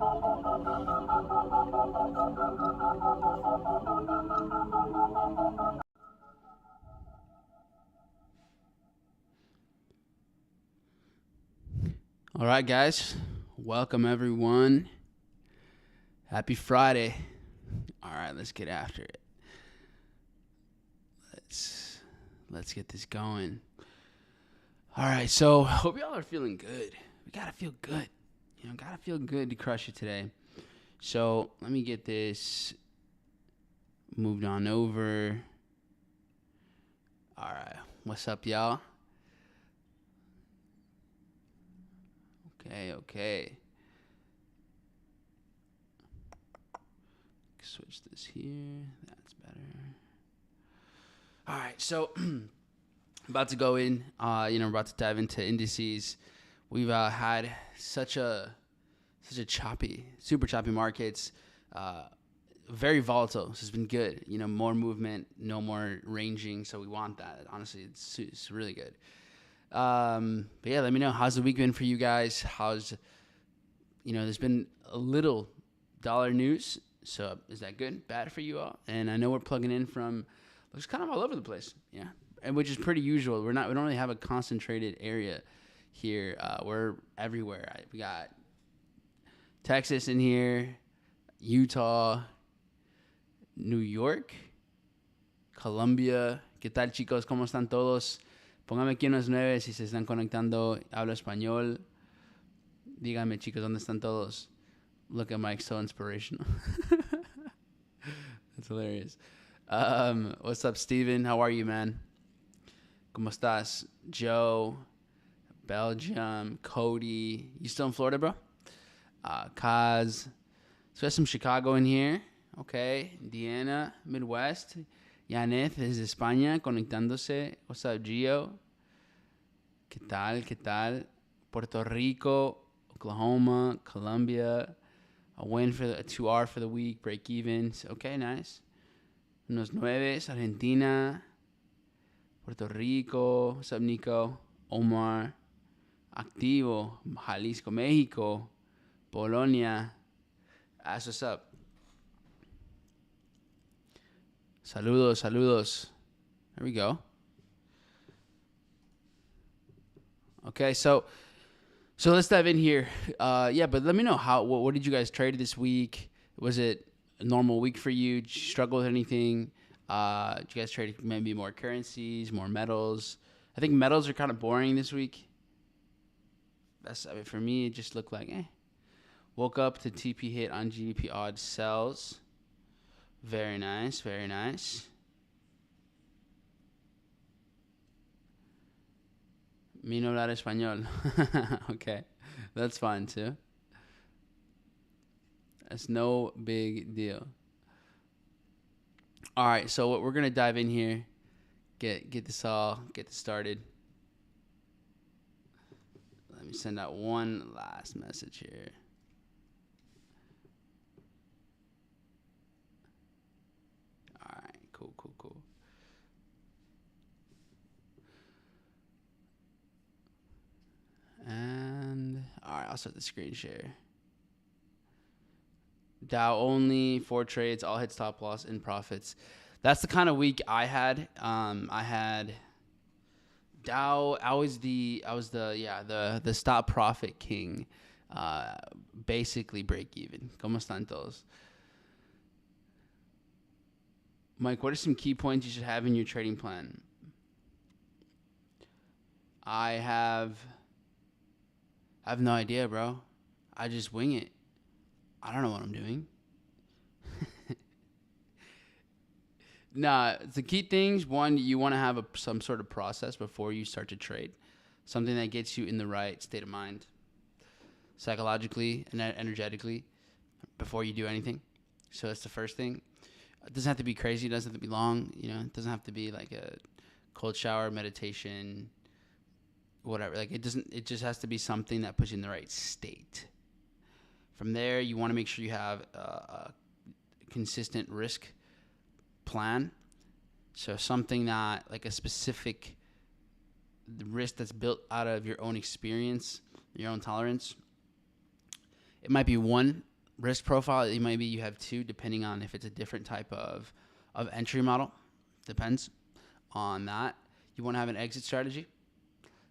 All right, guys. Welcome, everyone. Happy Friday. All right, let's get after it. Let's get this going. All right, so hope y'all are feeling good. We gotta feel good. Gotta feel good to crush it today. So let me get this moved on over. All right, what's up, y'all? Okay. Switch this here. That's better. All right, so about to go in. We're about to dive into indices. We've had such a super choppy markets. Very volatile. So it's been good. More movement, no more ranging. So we want that. Honestly, it's really good. But yeah, let me know, how's the week been for you guys? There's been a little dollar news. So is that good, bad for you all? And I know we're plugging in from, looks kind of all over the place. Yeah. And which is pretty usual. We don't really have a concentrated area here. We're everywhere. We got Texas in here, Utah, New York, Colombia. ¿Qué tal, chicos? ¿Cómo están todos? Pónganme aquí unos 9 si se están conectando. Hablo español. Díganme, chicos, ¿dónde están todos? Look at Mike, so inspirational. That's hilarious. What's up, Steven? How are you, man? ¿Cómo estás? Joe, Belgium, Cody. You still in Florida, bro? Kaz. So we have some Chicago in here. Okay. Indiana, Midwest. Yaneth desde España, conectándose. What's up, Gio? ¿Qué tal? Puerto Rico, Oklahoma, Colombia. A 2R for the week, break evens. Okay, nice. Unos 9, Argentina, Puerto Rico. What's up, Nico? Omar. Activo, Jalisco, Mexico, Polonia. That's what's up. Saludos. There we go. Okay, so let's dive in here. But let me know what did you guys trade this week? Was it a normal week for you? Did you struggle with anything? Did you guys trade maybe more currencies, more metals? I think metals are kind of boring this week. For me, it just looked like Woke up to TP hit on GDP odd sells. Very nice. Mi no hablar español. Okay, that's fine too. That's no big deal. All right, so we're gonna dive in here, get this started. Let me send out one last message here. All right, cool. And all right, I'll start the screen share. Dow only 4 trades, all hit stop loss in profits. That's the kind of week I had. I had Dow. I was the stop profit king. Basically break even. ¿Cómo están todos? Mike, what are some key points you should have in your trading plan? I have no idea, bro. I just wing it. I don't know what I'm doing. Nah, the key things, one, you want to have some sort of process before you start to trade. Something that gets you in the right state of mind, psychologically and energetically, before you do anything. So that's the first thing. It doesn't have to be crazy. It doesn't have to be long. It doesn't have to be like a cold shower, meditation, whatever. Like it just has to be something that puts you in the right state. From there, you want to make sure you have a consistent risk plan. So something that, like a specific risk that's built out of your own experience, your own tolerance. It might be one risk profile, maybe you have two, depending on if it's a different type of entry model. Depends on that. You want to have an exit strategy.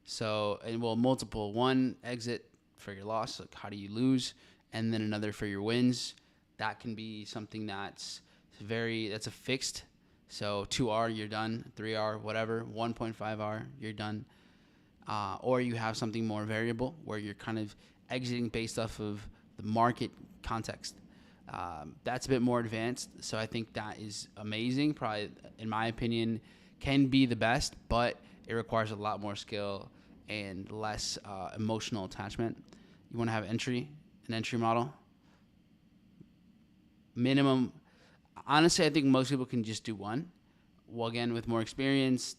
So, and well, multiple. One exit for your loss, like how do you lose, and then another for your wins. That can be something that's a fixed. So 2R, you're done. 3R, whatever. 1.5R, you're done. Or you have something more variable where you're kind of exiting based off of the market context. That's a bit more advanced. So I think that is amazing. Probably, in my opinion, can be the best, but it requires a lot more skill and less emotional attachment. You want to have an entry model. Minimum. Honestly, I think most people can just do one. Well, again, with more experience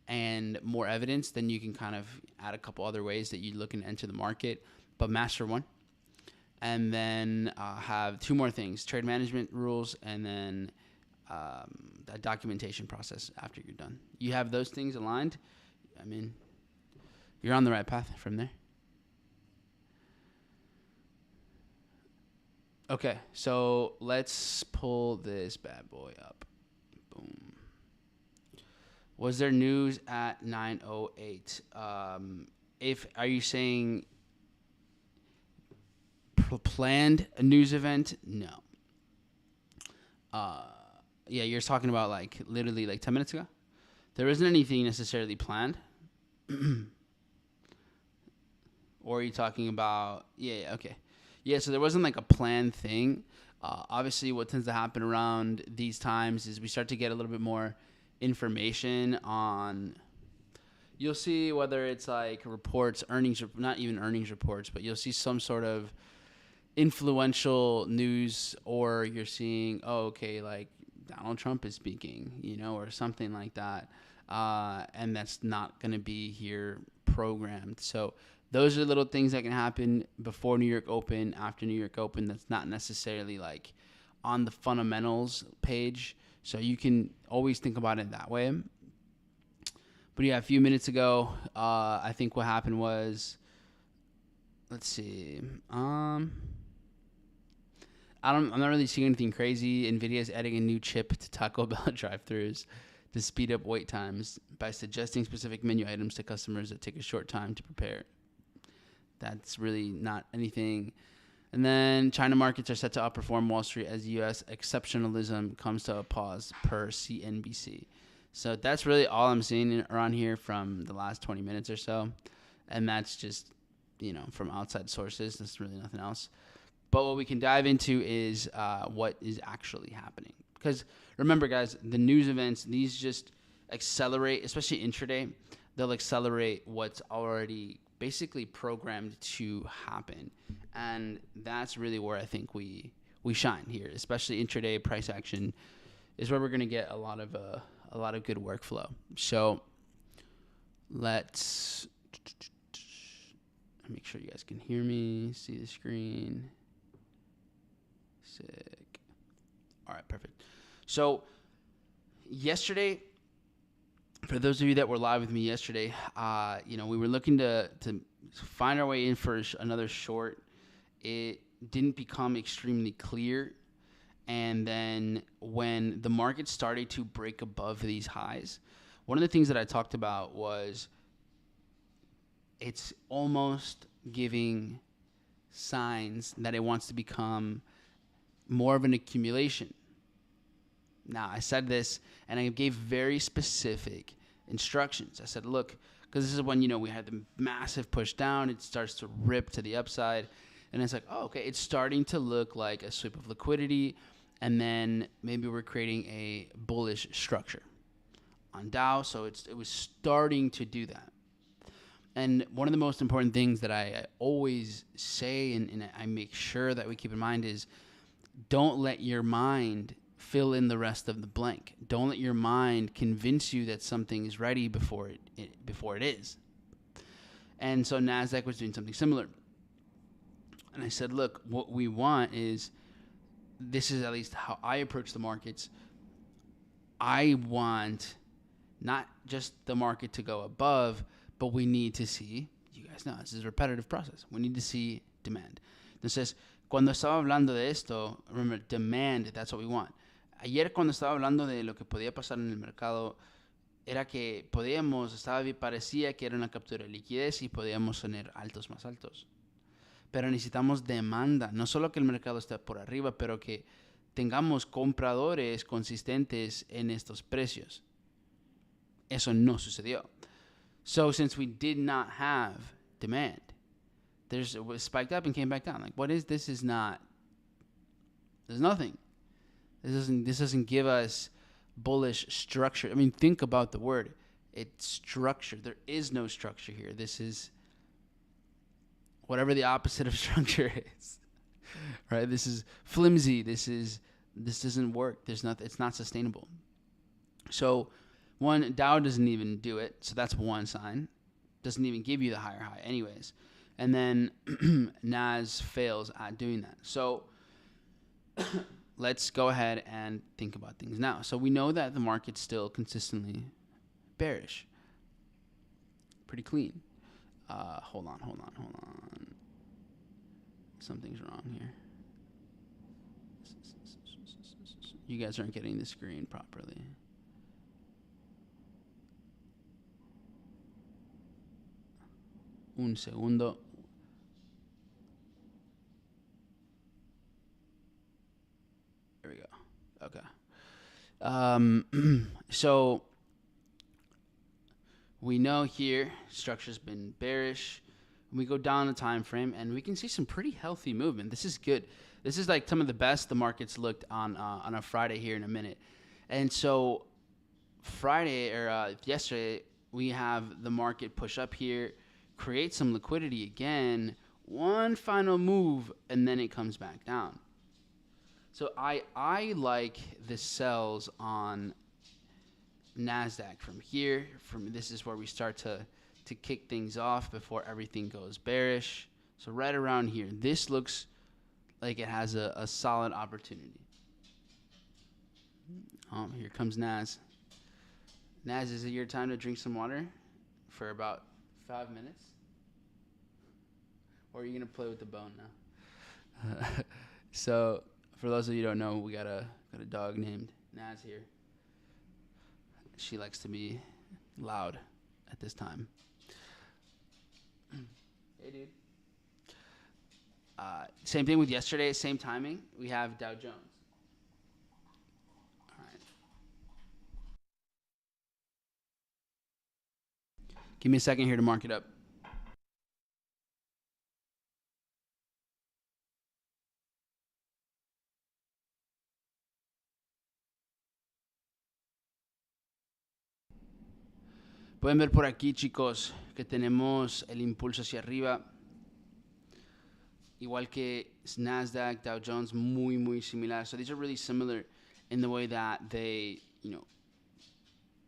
and more evidence, then you can kind of add a couple other ways that you look and enter the market, but master one. And then have two more things: trade management rules, and then a documentation process after you're done. You have those things aligned, I mean, you're on the right path from there. Okay, so let's pull this bad boy up. Boom. Was there news at 9:08? Are you saying planned a news event? No. Yeah, you're talking about like literally like 10 minutes ago. There isn't anything necessarily planned. Or are you talking about? Yeah. Okay. Yeah, so there wasn't like a planned thing. Obviously, what tends to happen around these times is we start to get a little bit more information on. You'll see whether it's like reports, not even earnings reports, but you'll see some sort of influential news, or you're seeing, like Donald Trump is speaking, or something like that. And that's not going to be here programmed. So those are little things that can happen before New York Open, after New York Open. That's not necessarily like on the fundamentals page. So you can always think about it that way. But yeah, a few minutes ago, I think what happened was, let's see. I'm not really seeing anything crazy. NVIDIA's adding a new chip to Taco Bell drive-thrus to speed up wait times by suggesting specific menu items to customers that take a short time to prepare. That's really not anything. And then China markets are set to outperform Wall Street as U.S. exceptionalism comes to a pause per CNBC. So that's really all I'm seeing around here from the last 20 minutes or so. And that's just, from outside sources. There's really nothing else. But what we can dive into is what is actually happening. Because remember, guys, the news events, these just accelerate, especially intraday. They'll accelerate what's already basically programmed to happen. And that's really where I think we shine here, especially intraday price action is where we're going to get a lot of good workflow. So let's make sure you guys can hear me, see the screen. Sick. All right, perfect. So yesterday, for those of you that were live with me yesterday, we were looking to find our way in for another short. It didn't become extremely clear. And then when the market started to break above these highs, one of the things that I talked about was it's almost giving signs that it wants to become more of an accumulation. Now, I said this, and I gave very specific instructions. I said, look, because this is when, we had the massive push down. It starts to rip to the upside. And it's like, okay, it's starting to look like a sweep of liquidity. And then maybe we're creating a bullish structure on Dow. So it was starting to do that. And one of the most important things that I always say and I make sure that we keep in mind is don't let your mind fill in the rest of the blank. Don't let your mind convince you that something is ready before it is. And so NASDAQ was doing something similar. And I said, look, what we want is, this is at least how I approach the markets. I want not just the market to go above, but we need to see, you guys know, this is a repetitive process. We need to see demand. This says, Cuando estaba hablando de esto, remember, demand, that's what we want. Ayer cuando estaba hablando de lo que podía pasar en el mercado, era que parecía que era una captura de liquidez y podíamos tener altos más altos. Pero necesitamos demanda, no solo que el mercado esté por arriba, pero que tengamos compradores consistentes en estos precios. Eso no sucedió. So since we did not have demand, it was spiked up and came back down. Like, what is this? Is not. There's nothing. This doesn't give us bullish structure. I mean, think about the word. It's structure. There is no structure here. This is whatever the opposite of structure is, right? This is flimsy. This doesn't work. It's not sustainable. So, one, Dow doesn't even do it. So that's one sign. Doesn't even give you the higher high, anyways. And then Nas fails at doing that. So let's go ahead and think about things now. So we know that the market's still consistently bearish. Pretty clean. Hold on. Something's wrong here. You guys aren't getting the screen properly. Un segundo. There we go. Okay. So we know here structure's been bearish. We go down the time frame and we can see some pretty healthy movement. This is good. This is like some of the best the market's looked on a Friday here in a minute. And so Friday or yesterday, we have the market push up here, create some liquidity again, one final move, and then it comes back down. So I like the sells on NASDAQ from here. This is where we start to kick things off before everything goes bearish. So right around here, this looks like it has a solid opportunity. Here comes Nas. Nas, is it your time to drink some water for about 5 minutes? Or are you going to play with the bone now? So, for those of you who don't know, we got a dog named Nas here. She likes to be loud at this time. Hey, dude. Same thing with yesterday, same timing. We have Dow Jones. All right. Give me a second here to mark it up. Pueden ver por aquí, chicos, que tenemos el impulso hacia arriba. Igual que NASDAQ, Dow Jones, muy similar. So these are really similar in the way that they,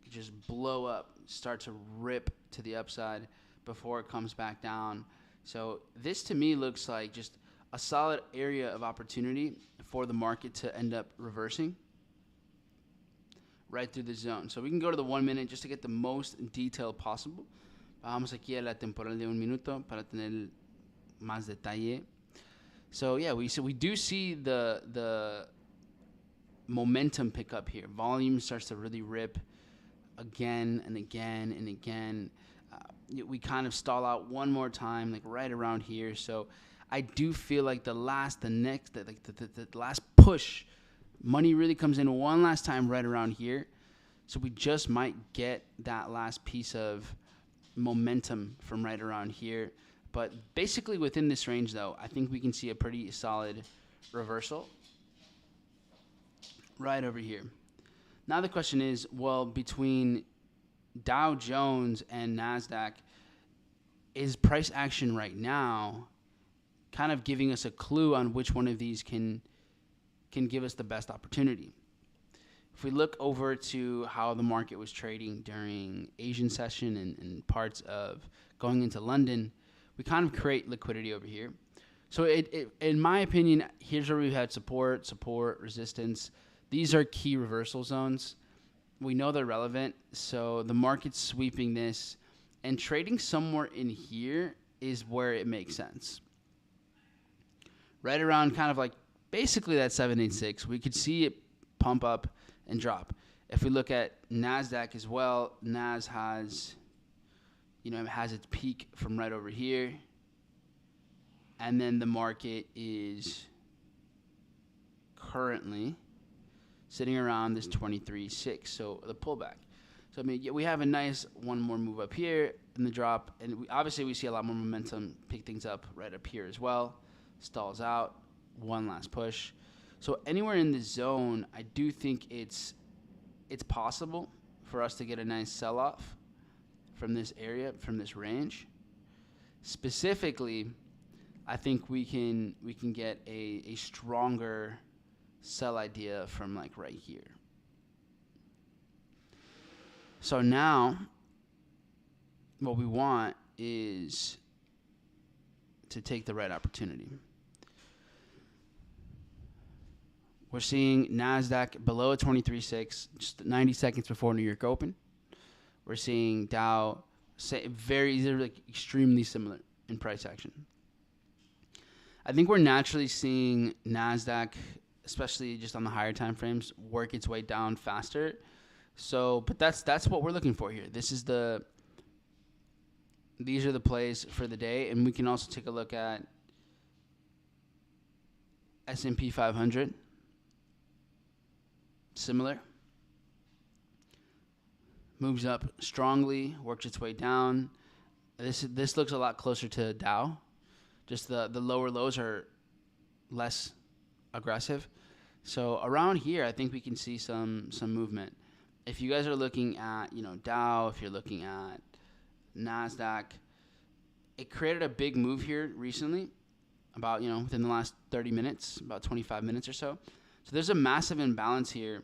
just blow up, start to rip to the upside before it comes back down. So this to me looks like just a solid area of opportunity for the market to end up reversing right through the zone. So we can go to the 1 minute just to get the most detail possible. Vamos aquí a la temporal de 1 minuto para tener más detalle. So yeah, we do see the momentum pick up here. Volume starts to really rip again and again and again. We kind of stall out one more time, like right around here. So I do feel like the last push, money really comes in one last time right around here. So we just might get that last piece of momentum from right around here. But basically within this range, though, I think we can see a pretty solid reversal right over here. Now the question is, well, between Dow Jones and NASDAQ, is price action right now kind of giving us a clue on which one of these can give us the best opportunity? If we look over to how the market was trading during Asian session and parts of going into London, we kind of create liquidity over here. So in my opinion, here's where we've had support, resistance. These are key reversal zones. We know they're relevant. So the market's sweeping this, and trading somewhere in here is where it makes sense. right around kind of like basically that 786. We could see it pump up and drop. If we look at NASDAQ as well, NAS has, it has its peak from right over here. And then the market is currently sitting around this 23.6, so the pullback. So, I mean, we have a nice one more move up here in the drop, and obviously we see a lot more momentum pick things up right up here as well. Stalls out, one last push. So anywhere in the zone, I do think it's possible for us to get a nice sell-off from this area, from this range. Specifically, I think we can get a stronger sell idea from like right here. So now what we want is to take the right opportunity. We're seeing NASDAQ below 23.6 just 90 seconds before New York Open. We're seeing Dow they're like extremely similar in price action. I think we're naturally seeing NASDAQ, especially just on the higher time frames, work its way down faster. So, but that's what we're looking for here. These are the plays for the day, and we can also take a look at S&P 500. Similar. Moves up strongly, works its way down. This looks a lot closer to Dow. Just the lower lows are less aggressive. So around here, I think we can see some movement. If you guys are looking at, Dow, if you're looking at NASDAQ, it created a big move here recently, about, within the last 30 minutes, about 25 minutes or so. So there's a massive imbalance here.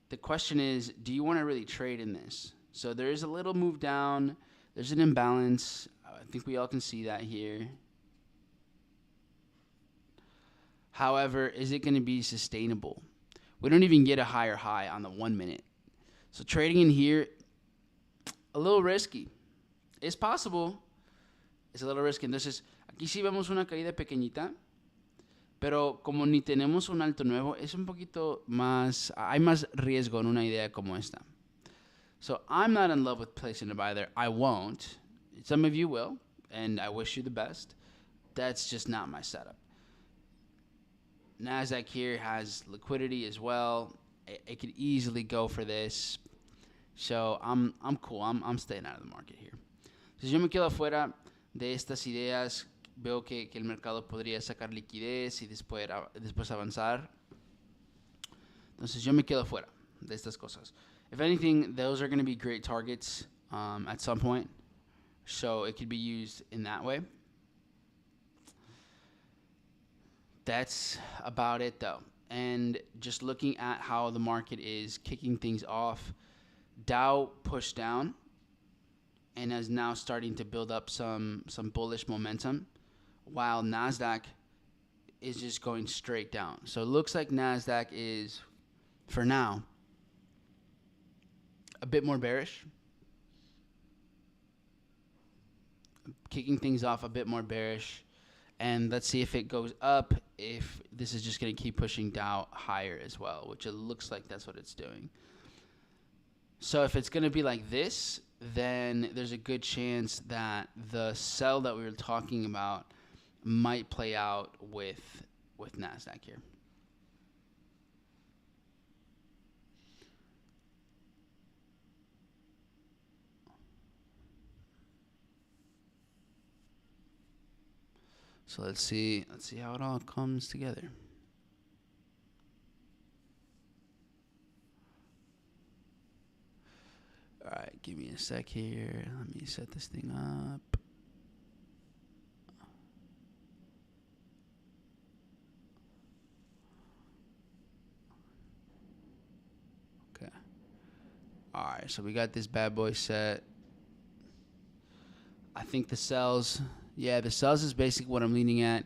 The question is, do you want to really trade in this? So there is a little move down. There's an imbalance. I think we all can see that here. However, is it going to be sustainable? We don't even get a higher high on the 1 minute. So trading in here, a little risky. Es possible. Es a little risky. Entonces, aquí sí vemos una caída pequeñita. Pero como ni tenemos un alto nuevo, es un poquito más, hay más riesgo en una idea como esta. So I'm not in love with placing a buy there. I won't. Some of you will, and I wish you the best. That's just not my setup. NASDAQ here has liquidity as well. It could easily go for this. So I'm cool. I'm staying out of the market here. Si yo me quedo afuera de estas ideas, veo que el mercado podría sacar liquidez y después avanzar. Entonces yo me quedo fuera de estas cosas. If anything, those are going to be great targets at some point. So it could be used in that way. That's about it though. And just looking at how the market is kicking things off, Dow pushed down and is now starting to build up some bullish momentum, while NASDAQ is just going straight down. So it looks like NASDAQ is, for now, a bit more bearish. Kicking things off a bit more bearish. And let's see if it goes up, if this is just going to keep pushing Dow higher as well, which it looks like that's what it's doing. So if it's going to be like this, then there's a good chance that the sell that we were talking about might play out with NASDAQ here. So let's see how it all comes together. All right, give me a sec here. Let me set this thing up. Okay. All right, so we got this bad boy set. I think the sells, the sells is basically what I'm leaning at.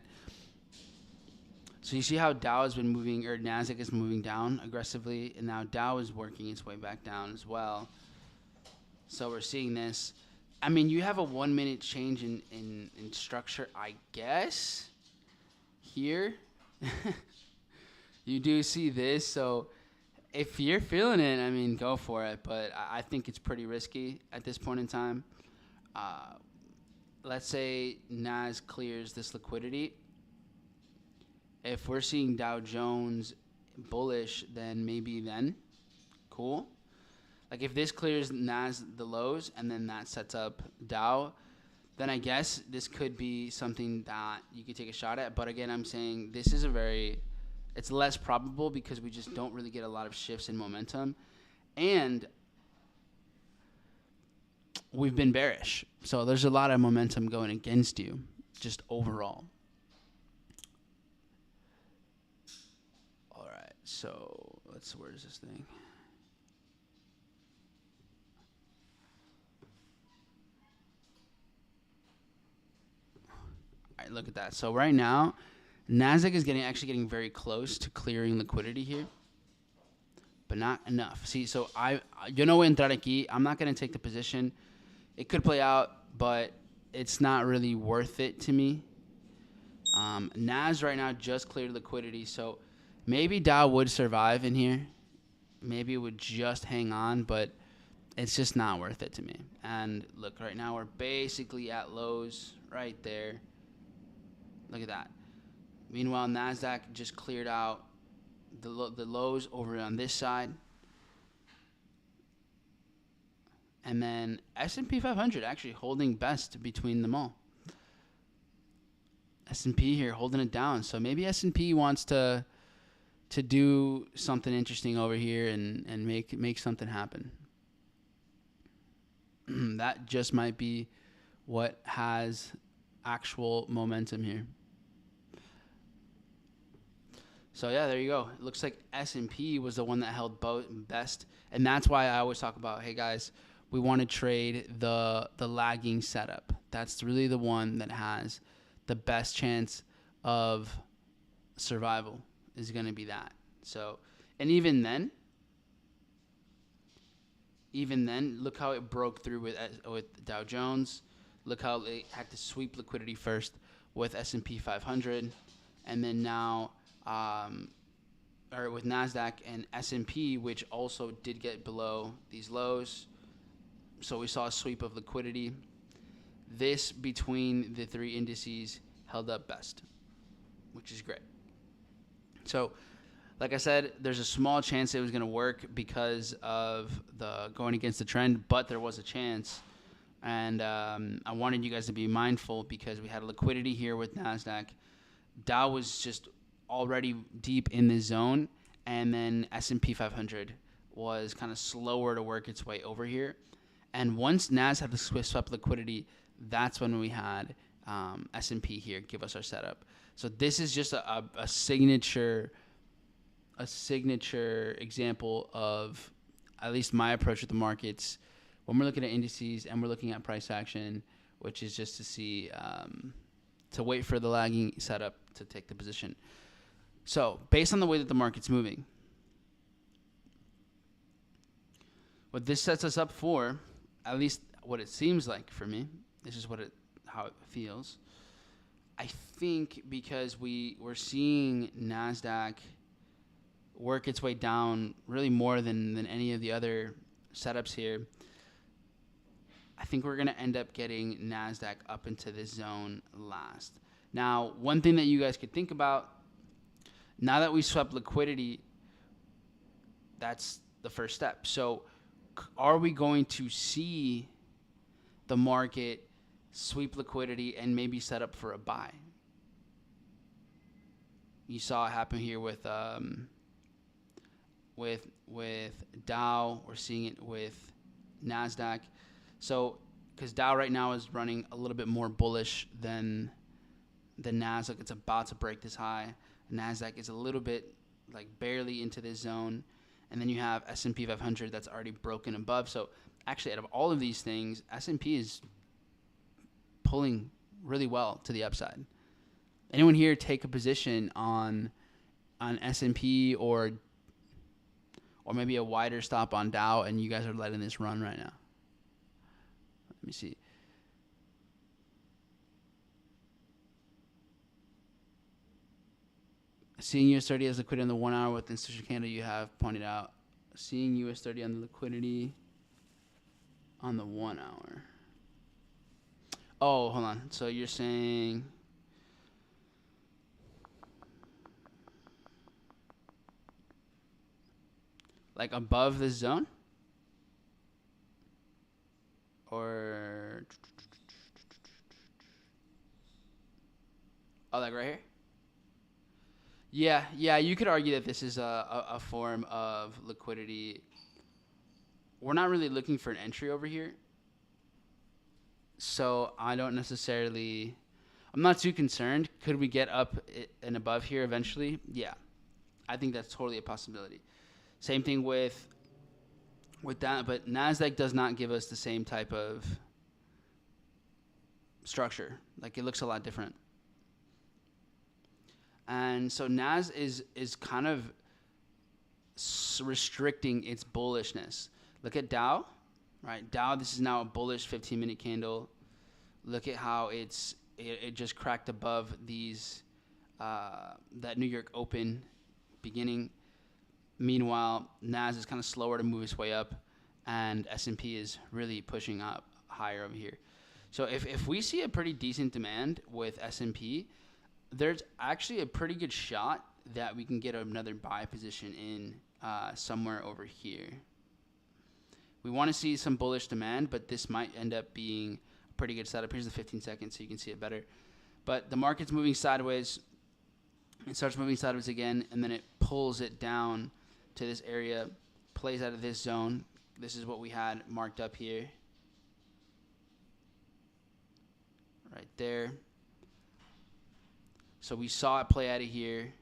So you see how Dow has been moving, or NASDAQ is moving down aggressively, and now Dow is working its way back down as well. So we're seeing this. I mean, you have a 1 minute change in structure, I guess, here, you do see this. So if you're feeling it, I mean, go for it. But I think it's pretty risky at this point in time. Let's say Nas clears this liquidity. If we're seeing Dow Jones bullish, then maybe then, cool. Like if this clears Nas the lows and then that sets up Dow, then I guess this could be something that you could take a shot at. But again, I'm saying this is it's less probable because we just don't really get a lot of shifts in momentum. And we've been bearish. So there's a lot of momentum going against you, just overall. All right, so where is this thing? All right, look at that. So right now, Nasdaq is actually getting very close to clearing liquidity here, but not enough. See, so yo no voy a entrar aquí. I'm not going to take the position. It could play out, but it's not really worth it to me. Nas right now just cleared liquidity, so maybe Dow would survive in here. Maybe it would just hang on, but it's just not worth it to me. And look, right now we're basically at lows right there. Look at that. Meanwhile, Nasdaq just cleared out the lows over on this side. And then S&P 500 actually holding best between them all. S&P here holding it down. So maybe S&P wants to do something interesting over here and make something happen. That just might be what has actual momentum here. So yeah, there you go. It looks like S&P was the one that held best, and that's why I always talk about, hey guys, we want to trade the lagging setup. That's really the one that has the best chance of survival, is going to be that. So, and even then, look how it broke through with Dow Jones. Look how it had to sweep liquidity first with S&P 500, and then now, or with Nasdaq and S&P, which also did get below these lows. So we saw a sweep of liquidity. This between the three indices held up best, which is great. So, like I said, there's a small chance it was going to work because of the going against the trend, but there was a chance. And I wanted you guys to be mindful because we had liquidity here with Nasdaq. Dow was just already deep in the zone, and then S&P 500 was kind of slower to work its way over here. And once Nas had the swept liquidity, that's when we had S&P here give us our setup. So this is just a signature example of at least my approach with the markets when we're looking at indices and we're looking at price action, which is just to see to wait for the lagging setup to take the position. So based on the way that the market's moving, what this sets us up for, at least what it seems like for me, this is how it feels. I think because we're seeing Nasdaq work its way down really more than any of the other setups here, I think we're going to end up getting Nasdaq up into this zone last. Now, one thing that you guys could think about, now that we swept liquidity, that's the first step. So are we going to see the market sweep liquidity and maybe set up for a buy? You saw it happen here with Dow. We're seeing it with Nasdaq. So, because Dow right now is running a little bit more bullish than Nasdaq, it's about to break this high. Nasdaq is a little bit like barely into this zone, and then you have S&P 500 that's already broken above. So, actually, out of all of these things, S&P is pulling really well to the upside. Anyone here take a position on S&P or maybe a wider stop on Dow, and you guys are letting this run right now? Let me see. Seeing US30 as liquidity on the 1 hour with the institutional candle you have pointed out. Seeing US30 on the liquidity on the 1 hour. Oh, hold on. So you're saying like above this zone? Or oh, like right here? Yeah, you could argue that this is a form of liquidity. We're not really looking for an entry over here. So I don't necessarily, I'm not too concerned. Could we get up and above here eventually? Yeah, I think that's totally a possibility. Same thing with that, but NASDAQ does not give us the same type of structure. Like it looks a lot different. And so NAS is kind of restricting its bullishness. Look at Dow, right? Dow, this is now a bullish 15-minute candle. Look at how it just cracked above these that New York Open beginning. Meanwhile, NAS is kind of slower to move its way up, and S&P is really pushing up higher over here. So if we see a pretty decent demand with S&P, there's actually a pretty good shot that we can get another buy position in somewhere over here. We want to see some bullish demand, but this might end up being a pretty good setup. Here's the 15 seconds so you can see it better. But the market's moving sideways. It starts moving sideways again, and then it pulls it down to this area, plays out of this zone. This is what we had marked up here. Right there. So we saw it play out of here.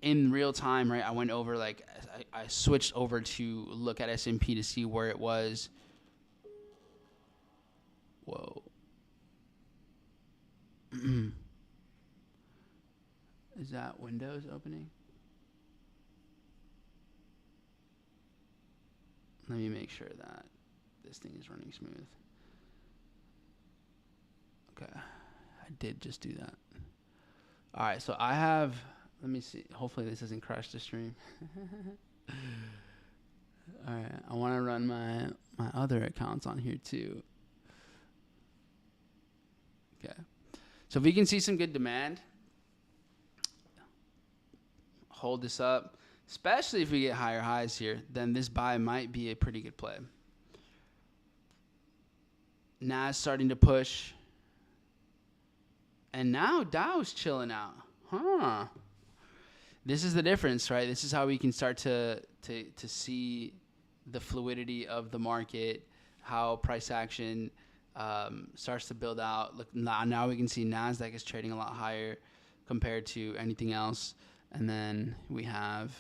In real time, right, I went over, like, I switched over to look at S&P to see where it was. Whoa. Is that Windows opening? Let me make sure that this thing is running smooth. Okay. I did just do that. All right, so I have, let me see. Hopefully this doesn't crash the stream. All right, I want to run my other accounts on here too. Okay. So if we can see some good demand, hold this up, especially if we get higher highs here, then this buy might be a pretty good play. NAS starting to push. And now Dow's chilling out. Huh. This is the difference, right? This is how we can start to see the fluidity of the market, how price action starts to build out. Look, now we can see NASDAQ is trading a lot higher compared to anything else. And then we have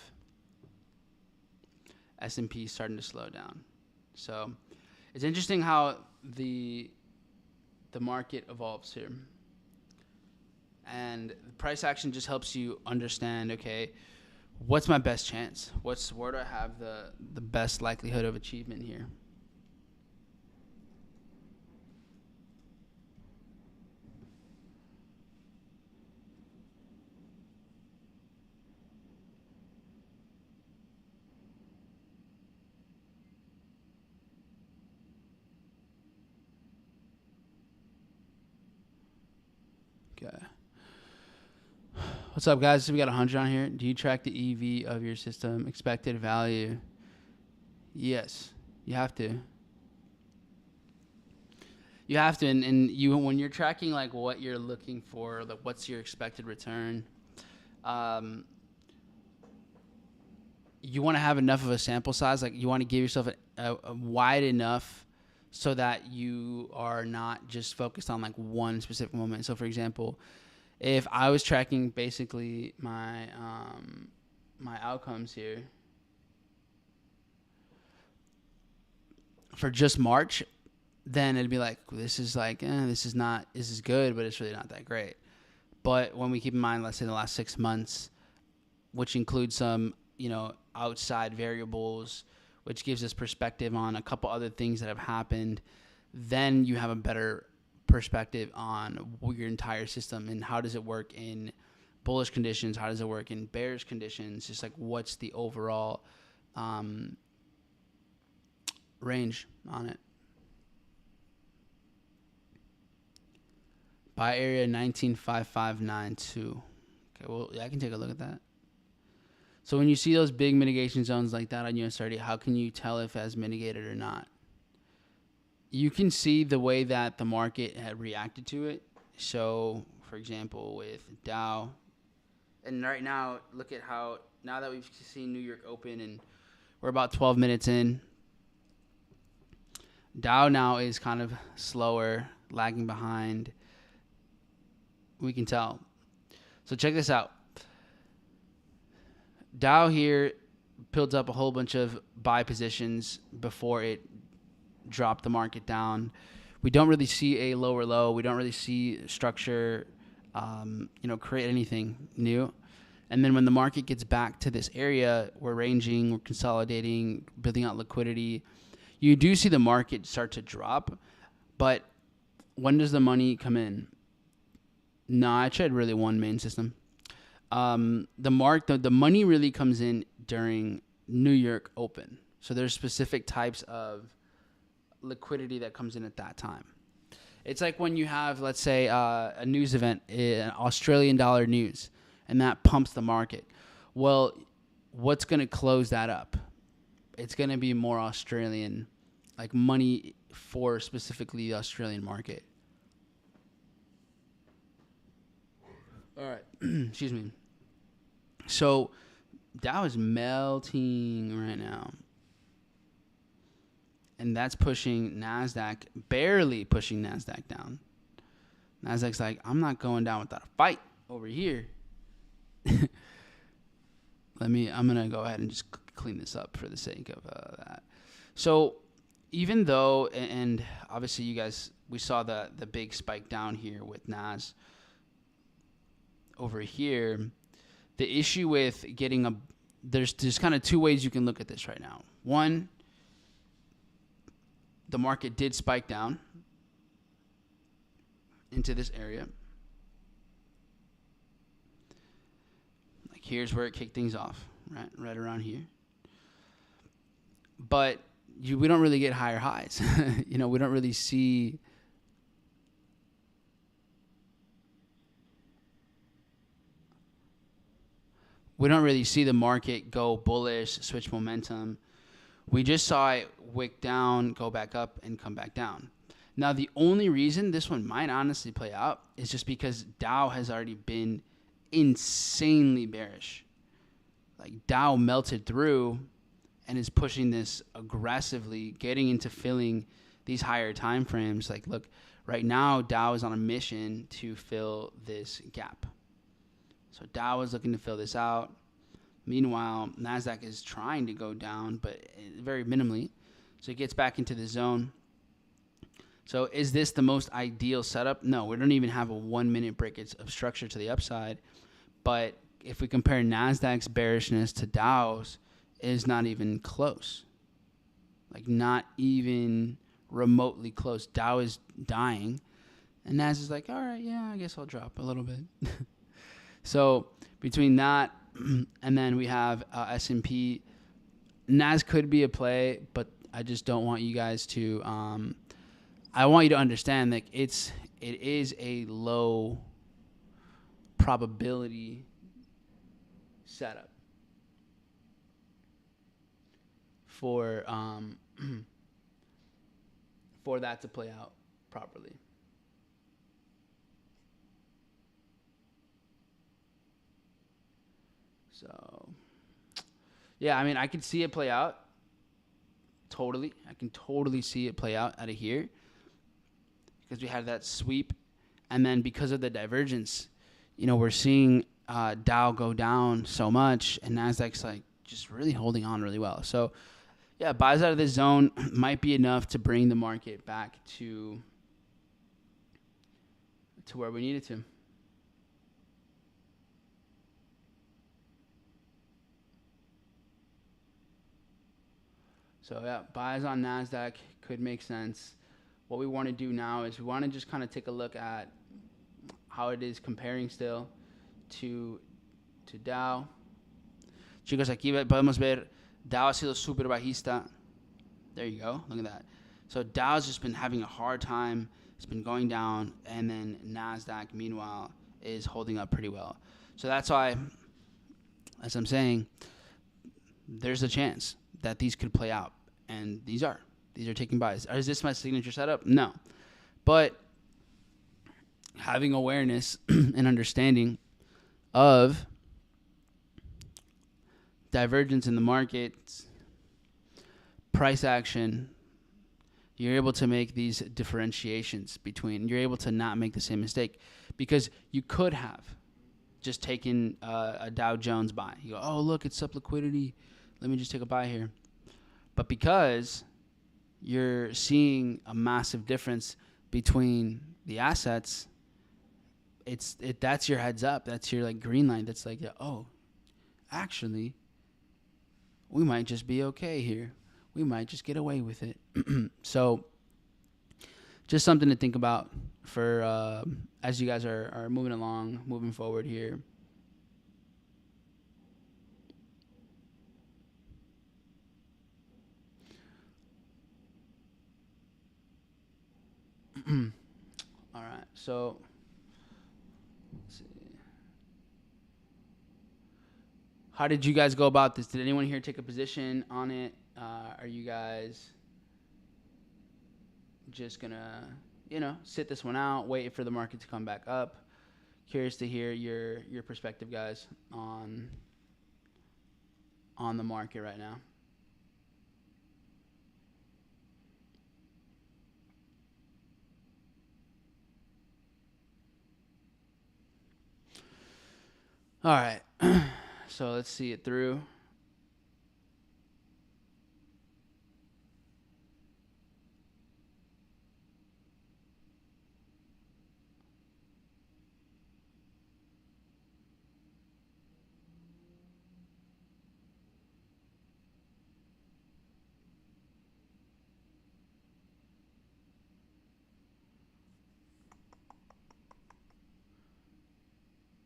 S&P starting to slow down. So it's interesting how the market evolves here. And price action just helps you understand, okay, what's my best chance? Where do I have the best likelihood of achievement here? Okay. What's up, guys? We got 100 on here. Do you track the EV of your system? Expected value? Yes, you have to. You have to, and you, when you're tracking like what you're looking for, like what's your expected return, you want to have enough of a sample size. Like you want to give yourself a wide enough so that you are not just focused on like one specific moment. So, for example, if I was tracking basically my my outcomes here for just March, then it'd be like, this is good, but it's really not that great. But when we keep in mind, let's say the last 6 months, which includes some, outside variables, which gives us perspective on a couple other things that have happened, then you have a better perspective on your entire system and how does it work in bullish conditions, how does it work in bearish conditions? Just like what's the overall range on it. Buy area 195592. Okay, well, yeah, I can take a look at that. So when you see those big mitigation zones like that on USRD, how can you tell if it has mitigated or not? You can see the way that the market had reacted to it. So, for example, with Dow, and right now, look at how, now that we've seen New York open and we're about 12 minutes in, Dow now is kind of slower, lagging behind. We can tell. So check this out. Dow here built up a whole bunch of buy positions before it dropped the market down. We don't really see a lower low. We don't really see structure, create anything new. And then when the market gets back to this area, we're ranging, we're consolidating, building out liquidity. You do see the market start to drop, but when does the money come in? No, I tried really one main system. The money really comes in during New York open. So there's specific types of liquidity that comes in at that time. It's like when you have, let's say, a news event, an Australian dollar news, and that pumps the market. Well, what's going to close that up? It's going to be more Australian, like money for specifically the Australian market. All right. Excuse me. So Dow is melting right now. And that's pushing NASDAQ, barely pushing NASDAQ down. NASDAQ's like, I'm not going down without a fight over here. I'm going to go ahead and just clean this up for the sake of that. So even though, and obviously you guys, we saw the big spike down here with NAS over here. The issue with getting there's kind of two ways you can look at this right now. One, the market did spike down into this area. Like here's where it kicked things off, right around here. But we don't really get higher highs. We don't really see. We don't really see the market go bullish, switch momentum. We just saw it wick down, go back up, and come back down. Now, the only reason this one might honestly play out is just because Dow has already been insanely bearish. Like Dow melted through and is pushing this aggressively, getting into filling these higher time frames. Like, look, right now Dow is on a mission to fill this gap. So Dow is looking to fill this out. Meanwhile, NASDAQ is trying to go down, but very minimally. So it gets back into the zone. So is this the most ideal setup? No, we don't even have a 1 minute breakage of structure to the upside. But if we compare NASDAQ's bearishness to Dow's, it is not even close. Like not even remotely close. Dow is dying. And NAS is like, all right, yeah, I guess I'll drop a little bit. So between that and then we have S&P, NAS could be a play, but I just don't want you guys to. I want you to understand that it is a low probability setup for that to play out properly. So, yeah, I mean, I can see it play out. Totally. I can totally see it play out of here. Because we had that sweep. And then because of the divergence, we're seeing Dow go down so much. And NASDAQ's like just really holding on really well. So, yeah, buys out of this zone might be enough to bring the market back to where we need it to. So, yeah, buys on NASDAQ could make sense. What we want to do now is we want to just kind of take a look at how it is comparing still. to Dow. Chicos, aquí podemos ver Dow ha sido super bajista. There you go. Look at that. So Dow's just been having a hard time. It's been going down, and then NASDAQ, meanwhile, is holding up pretty well. So that's why, as I'm saying, there's a chance that these could play out, and these are taking buys. Is this my signature setup? No, but having awareness and understanding of divergence in the market, price action, you're able to make these differentiations between, you're able to not make the same mistake, because you could have just taken a Dow Jones buy. You go, oh, look, it's up liquidity. Let me just take a buy here. But because you're seeing a massive difference between the assets, that's your heads up. That's your like green line. That's like, oh, actually, we might just be okay here. We might just get away with it. So just something to think about for as you guys are moving along, moving forward here. All right, so let's see. How did you guys go about this? Did anyone here take a position on it? Are you guys just gonna, sit this one out, wait for the market to come back up? Curious to hear your perspective, guys, on the market right now. All right, so let's see it through.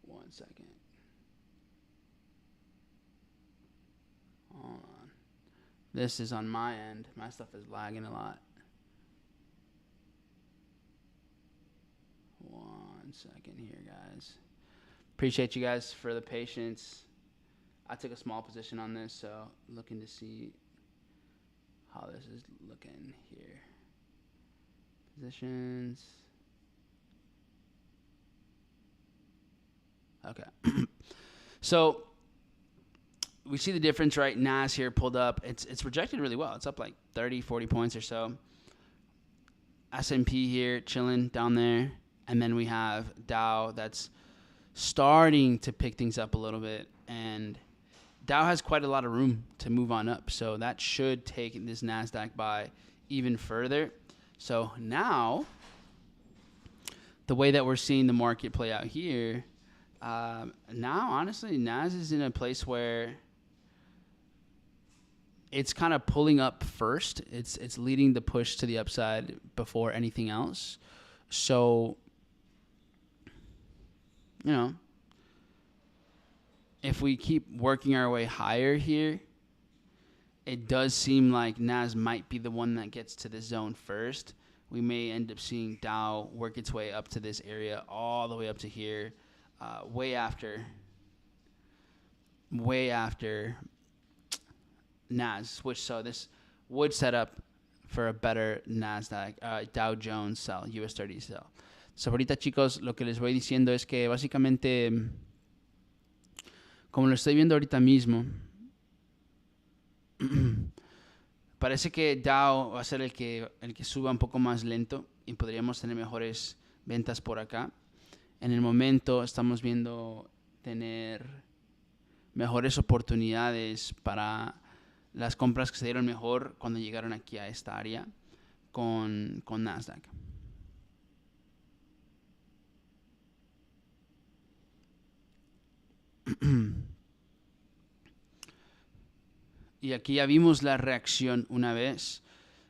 One second. Hold on. This is on my end. My stuff is lagging a lot. One second here, guys. Appreciate you guys for the patience. I took a small position on this, so looking to see how this is looking here. Positions. Okay. So we see the difference, right? NAS here pulled up. It's rejected really well. It's up like 30, 40 points or so. S&P here chilling down there. And then we have Dow that's starting to pick things up a little bit. And Dow has quite a lot of room to move on up. So that should take this NASDAQ buy even further. So now, the way that we're seeing the market play out here, now, honestly, NAS is in a place where it's kind of pulling up first. It's leading the push to the upside before anything else. So, if we keep working our way higher here, it does seem like NAS might be the one that gets to this zone first. We may end up seeing Dow work its way up to this area, all the way up to here. Way after NAS switch. So this would set up for a better NASDAQ, Dow Jones sell, US 30 sell. So ahorita, chicos, lo que les voy diciendo es que básicamente, como lo estoy viendo ahorita mismo, parece que Dow va a ser el que suba un poco más lento y podríamos tener mejores ventas por acá. En el momento estamos viendo tener mejores oportunidades para las compras que se dieron mejor cuando llegaron aquí a esta área con NASDAQ. Y aquí ya vimos la reacción una vez.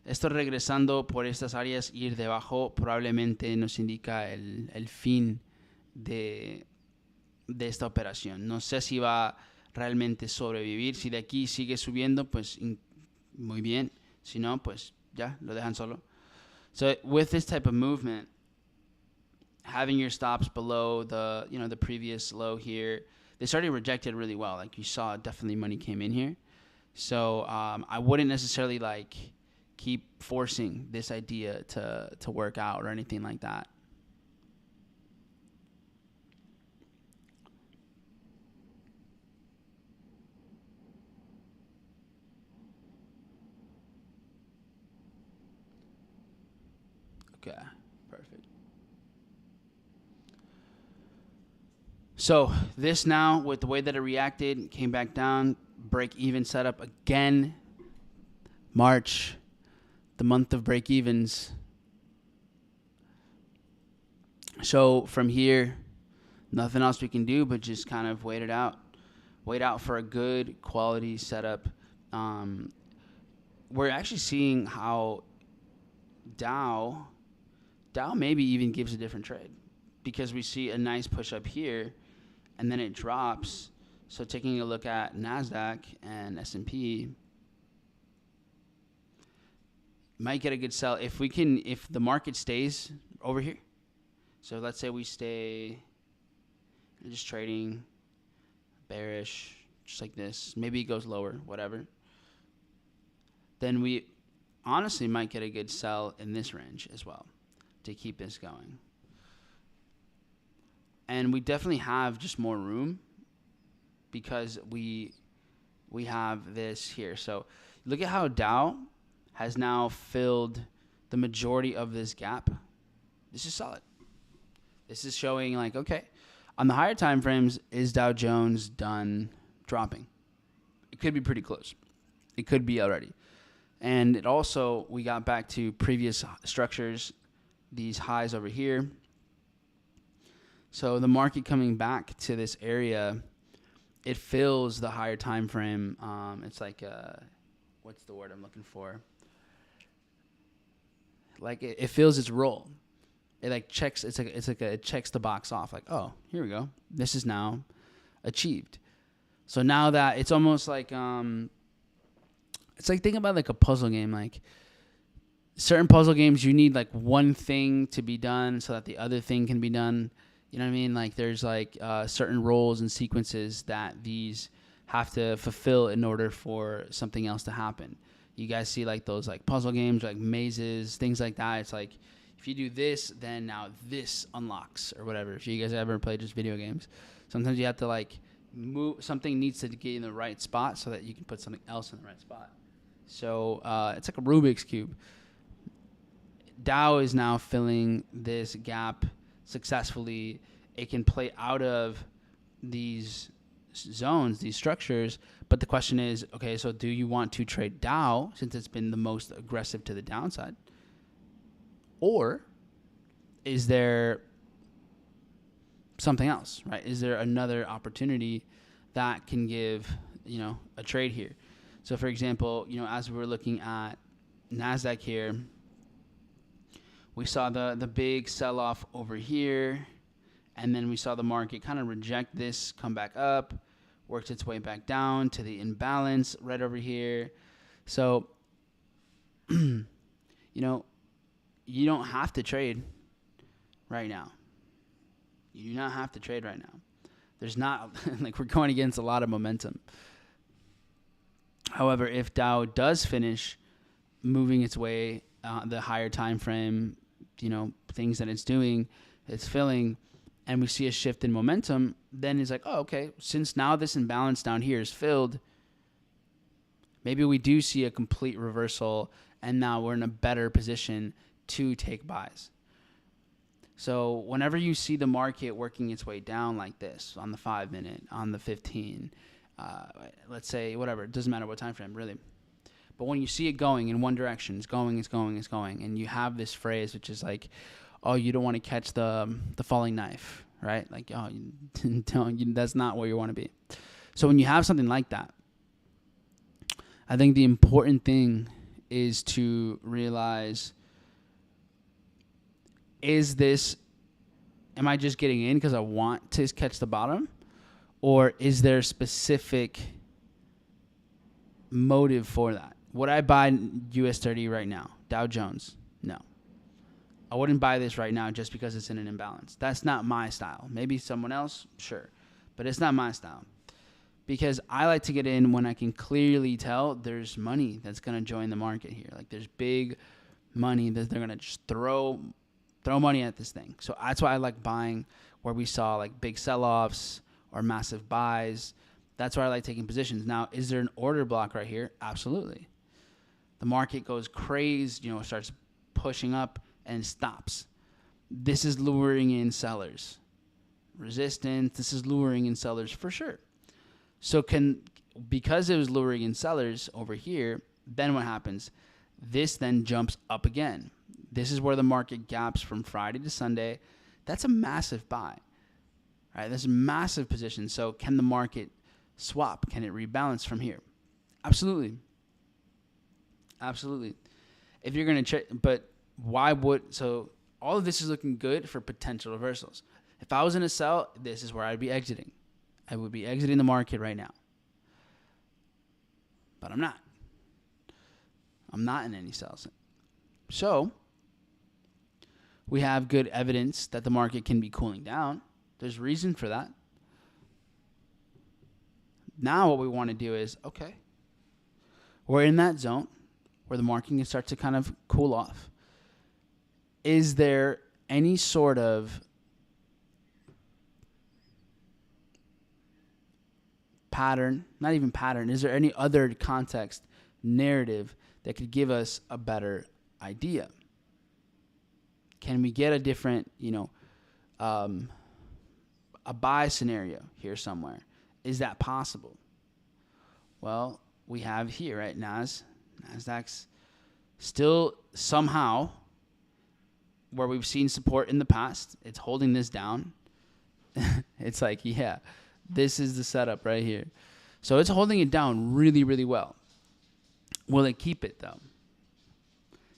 Esto regresando por estas áreas, ir debajo probablemente nos indica el fin de de esta operación. No sé si va a realmente sobrevivir. Si de aquí sigue subiendo, pues muy bien. Si no, pues ya, lo dejan solo. So with this type of movement, having your stops below the previous low here, this already rejected really well. Like you saw, definitely money came in here. So I wouldn't necessarily like keep forcing this idea to work out or anything like that. Okay, perfect. So this now, with the way that it reacted, came back down, break even setup again. March, the month of break evens. So from here, nothing else we can do but just kind of wait it out. Wait out for a good quality setup. We're actually seeing how Dow maybe even gives a different trade, because we see a nice push up here and then it drops. So taking a look at NASDAQ and S&P, might get a good sell if the market stays over here. So let's say we stay just trading bearish, just like this. Maybe it goes lower, whatever. Then we honestly might get a good sell in this range as well to keep this going. And we definitely have just more room because we have this here. So look at how Dow has now filled the majority of this gap. This is solid. This is showing like, okay, on the higher time frames, is Dow Jones done dropping? It could be pretty close. It could be already. And it also, we got back to previous structures, these highs over here. So the market coming back to this area, it fills the higher time frame. It's like, what's the word I'm looking for? Like it fills its role. It like checks. It checks the box off. Like, oh, here we go. This is now achieved. So now that it's almost like it's like think about like a puzzle game. Like certain puzzle games, you need like one thing to be done so that the other thing can be done. You know what I mean? Like there's like certain roles and sequences that these have to fulfill in order for something else to happen. You guys see like those like puzzle games, like mazes, things like that. It's like if you do this, then now this unlocks or whatever. If you guys ever played just video games, sometimes you have to like move. Something needs to get in the right spot so that you can put something else in the right spot. So it's like a Rubik's Cube. Dow is now filling this gap successfully. It can play out of these zones, these structures, but the question is, okay, so do you want to trade Dow since it's been the most aggressive to the downside, or is there something else, right? Is there another opportunity that can give a trade here? So for example, as we were looking at NASDAQ here, we saw the big sell-off over here, and then we saw the market kind of reject this, come back up, worked its way back down to the imbalance right over here. So, you don't have to trade right now. You do not have to trade right now. There's not, like we're going against a lot of momentum. However, if Dow does finish moving its way, the higher time frame, things that it's doing, it's filling, and we see a shift in momentum, then it's like, oh, okay, since now this imbalance down here is filled, maybe we do see a complete reversal, and now we're in a better position to take buys. So whenever you see the market working its way down like this on the 5 minute, on the 15, let's say whatever, it doesn't matter what time frame really. But when you see it going in one direction, it's going, and you have this phrase which is like, oh, you don't want to catch the falling knife, right? Like, oh, that's not where you want to be. So when you have something like that, I think the important thing is to realize, am I just getting in because I want to catch the bottom? Or is there a specific motive for that? Would I buy US 30 right now? Dow Jones? No. I wouldn't buy this right now just because it's in an imbalance. That's not my style. Maybe someone else, sure. But it's not my style. Because I like to get in when I can clearly tell there's money that's going to join the market here. Like there's big money that they're going to just throw money at this thing. So that's why I like buying where we saw like big sell-offs or massive buys. That's why I like taking positions. Now, is there an order block right here? Absolutely. The market goes crazy, starts pushing up and stops. This is luring in sellers. Resistance, this is luring in sellers for sure. So because it was luring in sellers over here, then what happens? This then jumps up again. This is where the market gaps from Friday to Sunday. That's a massive buy. Right? That's a massive position. So can the market swap? Can it rebalance from here? Absolutely. Absolutely. If you're going to check, but so all of this is looking good for potential reversals. If I was in a sell, this is where I'd be exiting. I would be exiting the market right now. But I'm not. I'm not in any sells. So we have good evidence that the market can be cooling down. There's reason for that. Now what we want to do is, okay, we're in that zone where the market can start to kind of cool off. Is there any sort of pattern, not even pattern, is there any other context, narrative that could give us a better idea? Can we get a different, a buy scenario here somewhere? Is that possible? Well, we have here, right, NASDAQ's still somehow where we've seen support in the past. It's holding this down. It's like, yeah, this is the setup right here. So it's holding it down really, really well. Will it keep it, though?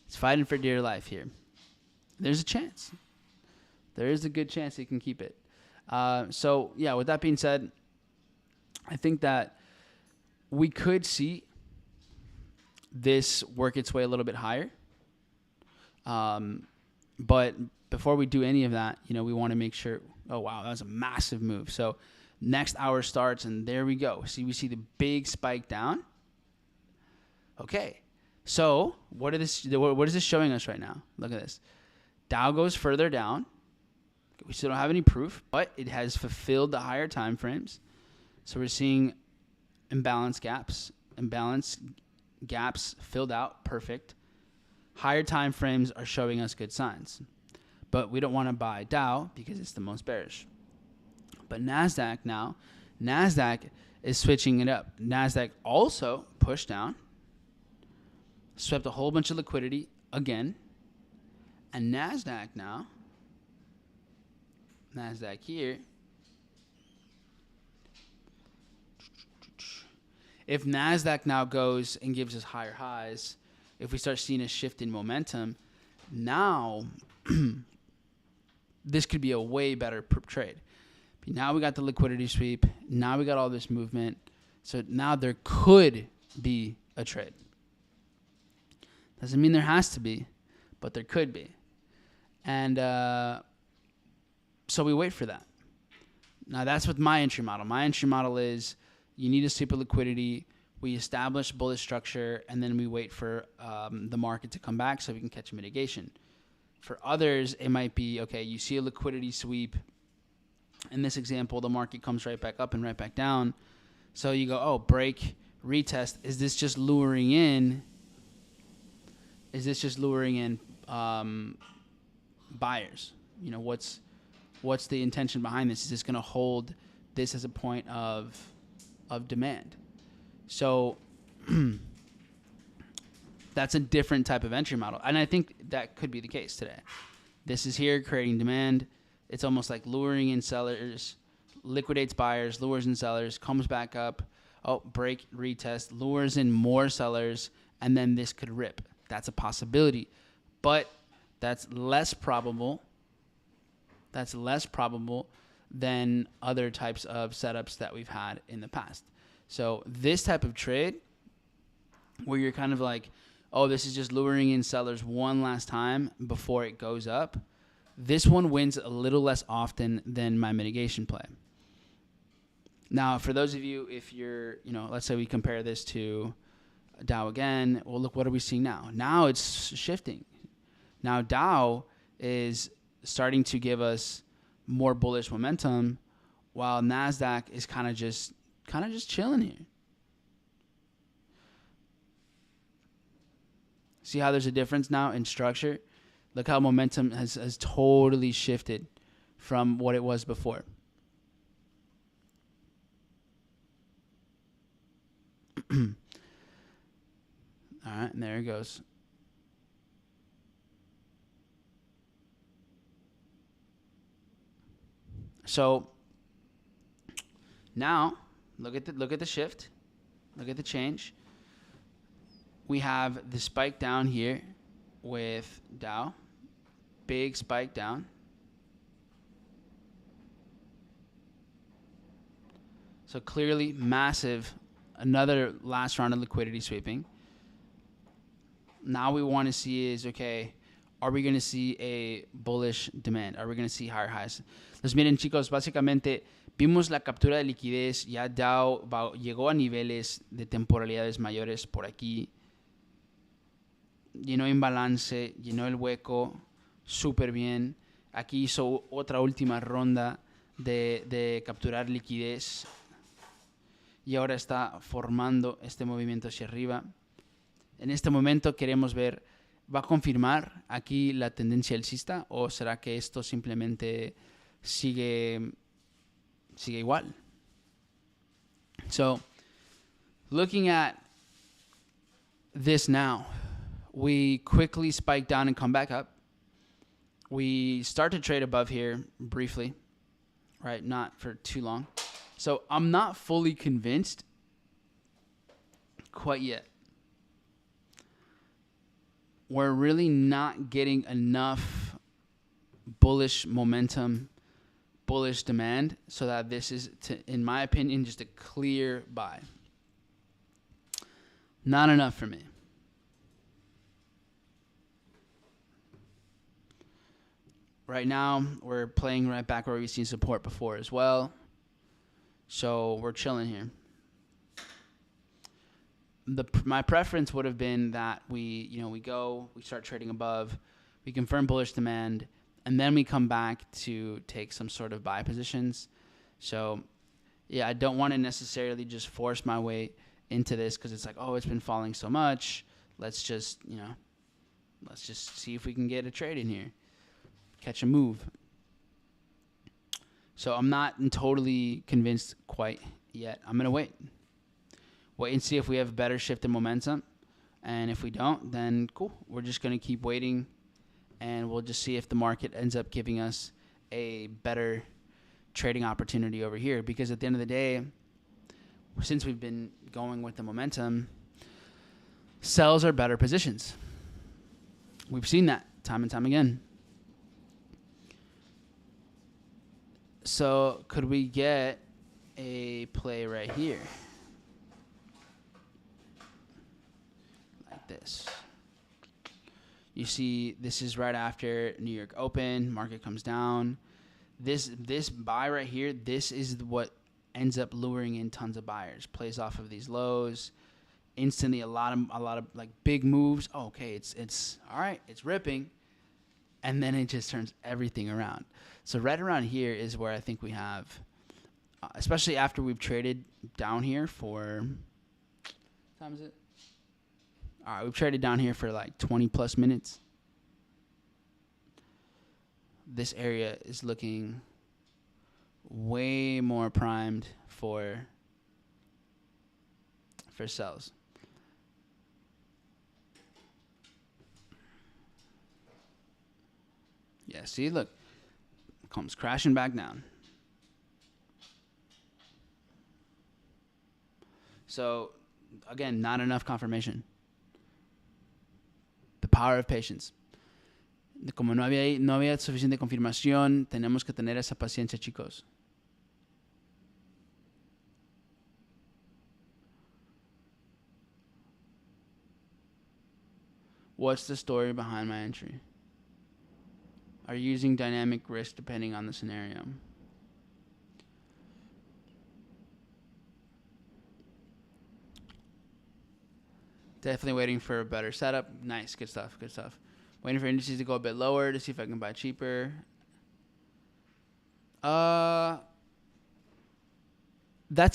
It's fighting for dear life here. There's a chance. There is a good chance it can keep it. So, yeah, with that being said, I think that we could see this work its way a little bit higher. But before we do any of that, we want to make sure, oh, wow, that was a massive move. So next hour starts, and there we go. We see the big spike down. Okay. So what is this showing us right now? Look at this. Dow goes further down. We still don't have any proof, but it has fulfilled the higher time frames. So we're seeing imbalance gaps filled out, perfect. Higher time frames are showing us good signs. But we don't want to buy Dow because it's the most bearish. But NASDAQ is switching it up. NASDAQ also pushed down, swept a whole bunch of liquidity again. And NASDAQ here, if NASDAQ now goes and gives us higher highs, if we start seeing a shift in momentum, now this could be a way better trade. Now we got the liquidity sweep. Now we got all this movement. So now there could be a trade. Doesn't mean there has to be, but there could be. And so we wait for that. Now that's with my entry model. My entry model is you need a sweep of liquidity. We establish bullish structure, and then we wait for the market to come back so we can catch a mitigation. For others, it might be, okay, you see a liquidity sweep. In this example, the market comes right back up and right back down. So you go, oh, break, retest. Is this just luring in? Buyers? What's the intention behind this? Is this going to hold this as a point of demand? So that's a different type of entry model. And I think that could be the case today. This is here creating demand. It's almost like luring in sellers, liquidates buyers, lures in sellers, comes back up, break, retest, lures in more sellers, and then this could rip. That's a possibility. But that's less probable than other types of setups that we've had in the past. So this type of trade where you're kind of like, oh, this is just luring in sellers one last time before it goes up, this one wins a little less often than my mitigation play. Now, for those of you, if you're, let's say we compare this to Dow again, well, look, what are we seeing now? Now it's shifting. Now Dow is starting to give us more bullish momentum, while NASDAQ is kind of just chilling here. See how there's a difference now in structure? Look how momentum has totally shifted from what it was before. All right, and there it goes. So now look at the shift. Look at the change. We have the spike down here with Dow. Big spike down. So clearly massive. Another last round of liquidity sweeping. Now we want to see is, okay, are we going to see a bullish demand? Are we going to see higher highs? Entonces miren chicos, básicamente vimos la captura de liquidez. Ya Dow llegó a niveles de temporalidades mayores por aquí. Llenó imbalance, llenó el hueco súper bien. Aquí hizo otra última ronda de capturar liquidez. Y ahora está formando este movimiento hacia arriba. En este momento queremos ver, ¿va a confirmar aquí la tendencia alcista o será que esto simplemente sigue igual? So, looking at this now, we quickly spike down and come back up. We start to trade above here briefly, right? Not for too long. So I'm not fully convinced quite yet. We're really not getting enough bullish momentum, bullish demand, so that this is, in my opinion, just a clear buy. Not enough for me. Right now, we're playing right back where we've seen support before as well. So we're chilling here. My preference would have been that we start trading above, we confirm bullish demand, and then we come back to take some sort of buy positions. So, yeah, I don't want to necessarily just force my way into this because it's like, oh, it's been falling so much. Let's just see if we can get a trade in here, catch a move. So I'm not totally convinced quite yet. I'm going to wait and see if we have a better shift in momentum. And if we don't, then cool. We're just going to keep waiting, and we'll just see if the market ends up giving us a better trading opportunity over here. Because at the end of the day, since we've been going with the momentum, sells are better positions. We've seen that time and time again. So could we get a play right here? Like this. You see, this is right after New York Open. Market comes down. This buy right here, this is what ends up luring in tons of buyers. Plays off of these lows. Instantly a lot of like big moves. Oh, okay, it's all right, it's ripping. And then it just turns everything around. So right around here is where I think we have, especially after we've traded down here for, what time is it? All right, we've traded down here for like 20 plus minutes. This area is looking way more primed for sells. Yeah, see, look, comes crashing back down. So, again, not enough confirmation. The power of patience. Como no había suficiente confirmación, tenemos que tener esa paciencia, chicos. What's the story behind my entry? Are you using dynamic risk depending on the scenario? Definitely waiting for a better setup. Nice. Good stuff. Good stuff. Waiting for indices to go a bit lower to see if I can buy cheaper. That's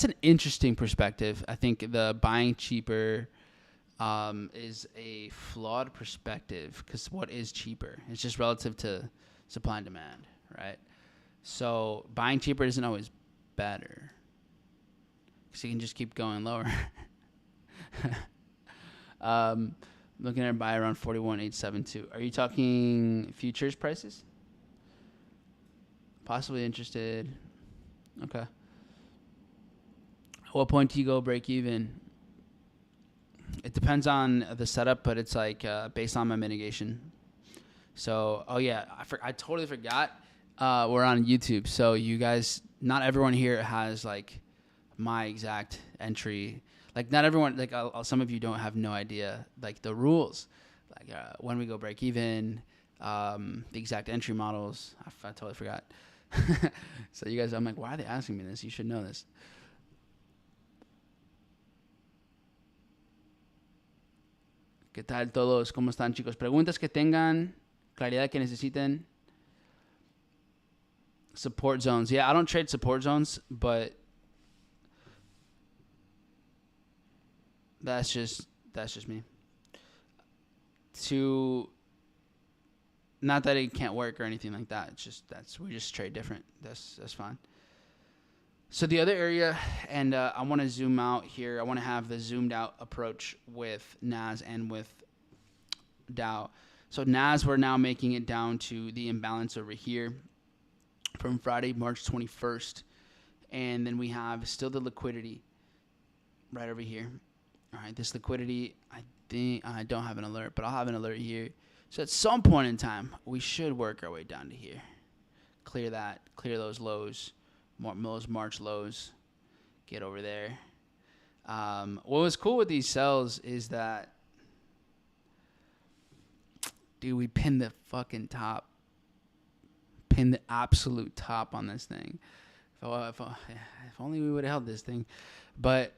an interesting perspective. I think the buying cheaper is a flawed perspective, because what is cheaper? It's just relative to supply and demand, right? So buying cheaper isn't always better, because you can just keep going lower. Looking at buy around 41,872. Are you talking futures prices? Possibly interested. Okay. At what point do you go break even? It depends on the setup, but it's like based on my mitigation. So, oh yeah, I totally forgot. We're on YouTube, so you guys, not everyone here has like my exact entry. Like not everyone, like some of you don't have no idea like the rules, like when we go break even, the exact entry models. I totally forgot. So you guys, I'm like, why are they asking me this? You should know this. ¿Qué tal todos? ¿Cómo están, chicos? Preguntas que tengan, claridad que necesiten. Support zones. Yeah, I don't trade support zones, but that's just me. Not that it can't work or anything like that. It's just we just trade different. That's fine. So the other area, and I want to zoom out here. I want to have the zoomed out approach with NAS and with Dow. So NAS, we're now making it down to the imbalance over here from Friday, March 21st. And then we have still the liquidity right over here. All right, this liquidity, I think I don't have an alert, but I'll have an alert here. So at some point in time, we should work our way down to here. Clear those lows, those March lows, get over there. What was cool with these sells is that, dude, we pinned the fucking top. Pinned the absolute top on this thing. If only we would have held this thing. But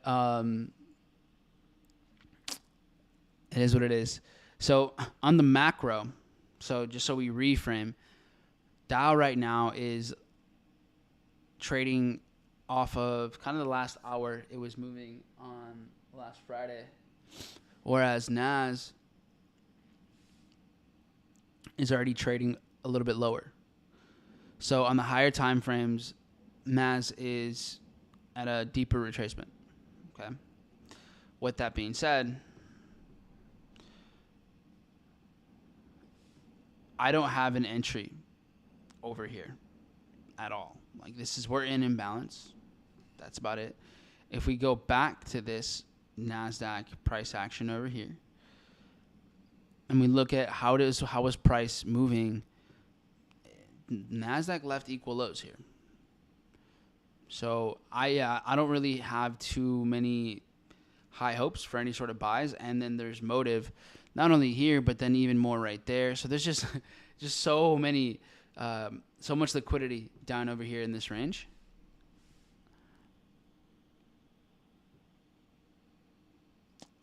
it is what it is. So on the macro, so just so we reframe, Dow right now is trading off of kind of the last hour it was moving on last Friday, whereas NAS is already trading a little bit lower. So on the higher time frames, NAS is at a deeper retracement. Okay. With that being said, I don't have an entry over here at all. Like we're in imbalance. That's about it. If we go back to this NASDAQ price action over here, and we look at how was price moving, NASDAQ left equal lows here. So I don't really have too many high hopes for any sort of buys. And then there's motive, not only here, but then even more right there. So there's just so many, so much liquidity down over here in this range.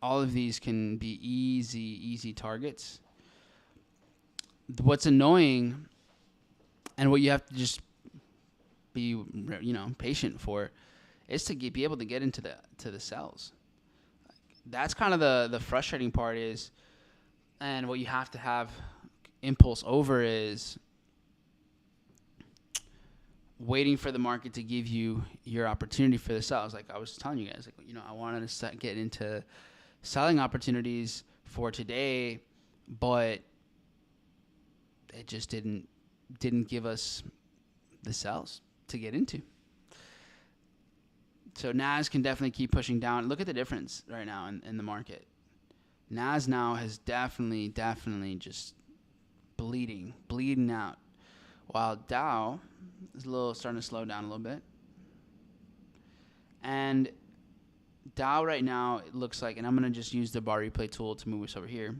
All of these can be easy targets. What's annoying, and what you have to just be, patient for, is to be able to get into the sells. That's kind of the frustrating part is, and what you have to have impulse over is waiting for the market to give you your opportunity for the sells. Like I was telling you guys, I wanted to get into selling opportunities for today, but it just didn't give us the sells to get into. So NAS can definitely keep pushing down. Look at the difference right now in the market. NAS now has definitely just bleeding out. While Dow is starting to slow down a little bit. And Dow right now, it looks like, and I'm going to just use the bar replay tool to move us over here.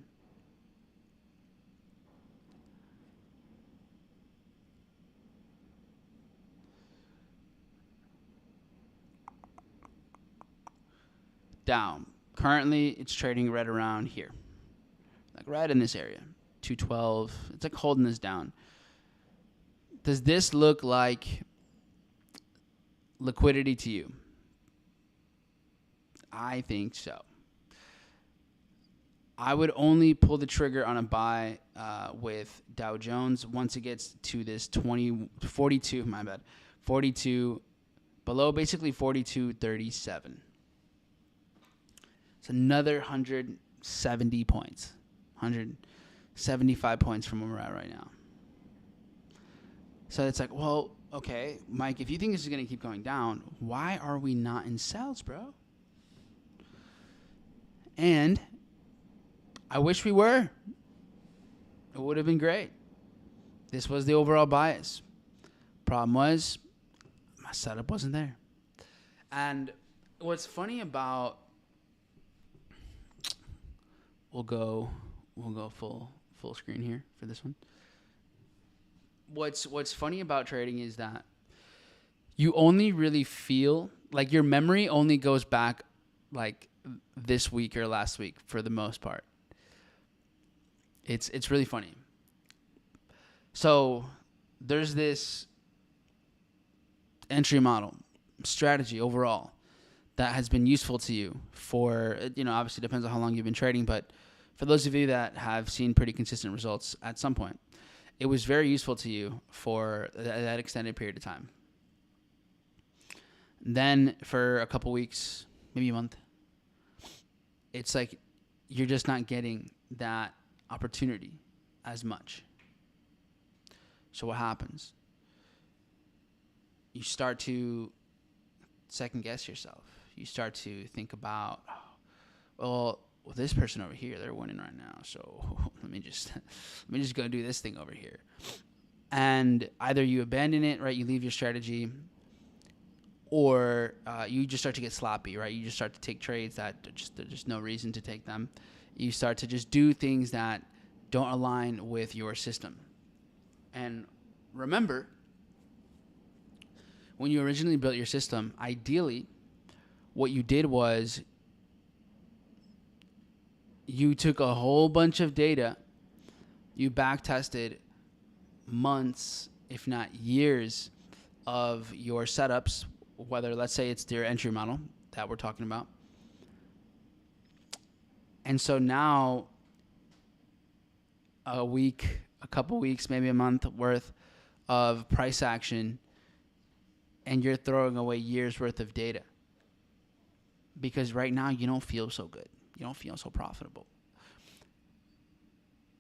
Down. Currently, it's trading right around here. Like right in this area. 212. It's like holding this down. Does this look like liquidity to you? I think so. I would only pull the trigger on a buy with Dow Jones once it gets to this 42, my bad, 42, below basically 42.37. It's another 170 points, 175 points from where we're at right now. So it's like, well, okay, Mike, if you think this is going to keep going down, why are we not in sells, bro? And I wish we were. It would have been great. This was the overall bias. Problem was, my setup wasn't there. And what's funny about, we'll go full screen here for this one. What's funny about trading is that you only really feel like your memory only goes back like this week or last week for the most part. It's really funny. So there's this entry model strategy overall that has been useful to you for, obviously depends on how long you've been trading, but for those of you that have seen pretty consistent results at some point, it was very useful to you for that extended period of time. Then for a couple weeks, maybe a month, it's like you're just not getting that opportunity as much. So what happens? You start to second guess yourself. You start to think about, well, this person over here, they're winning right now. So let me just go do this thing over here. And either you abandon it, right? You leave your strategy, or you just start to get sloppy, right? You just start to take trades that there's just no reason to take them. You start to just do things that don't align with your system. And remember, when you originally built your system, ideally, what you did was you took a whole bunch of data, you back tested months, if not years, of your setups, whether, let's say, it's their entry model that we're talking about. And so now, a week, a couple weeks, maybe a month worth of price action, and you're throwing away years worth of data. Because right now, you don't feel so good. You don't feel so profitable.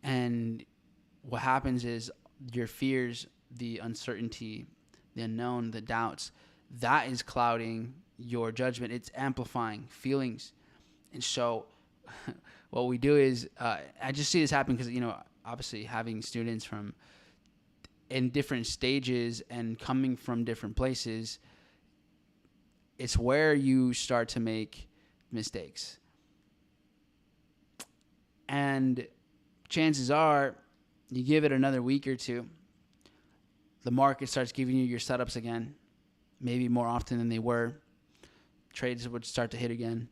And what happens is your fears, the uncertainty, the unknown, the doubts, that is clouding your judgment. It's amplifying feelings. And so what we do is, I just see this happen because, obviously having students from in different stages and coming from different places, it's where you start to make mistakes. And chances are, you give it another week or two, the market starts giving you your setups again, maybe more often than they were. Trades would start to hit again.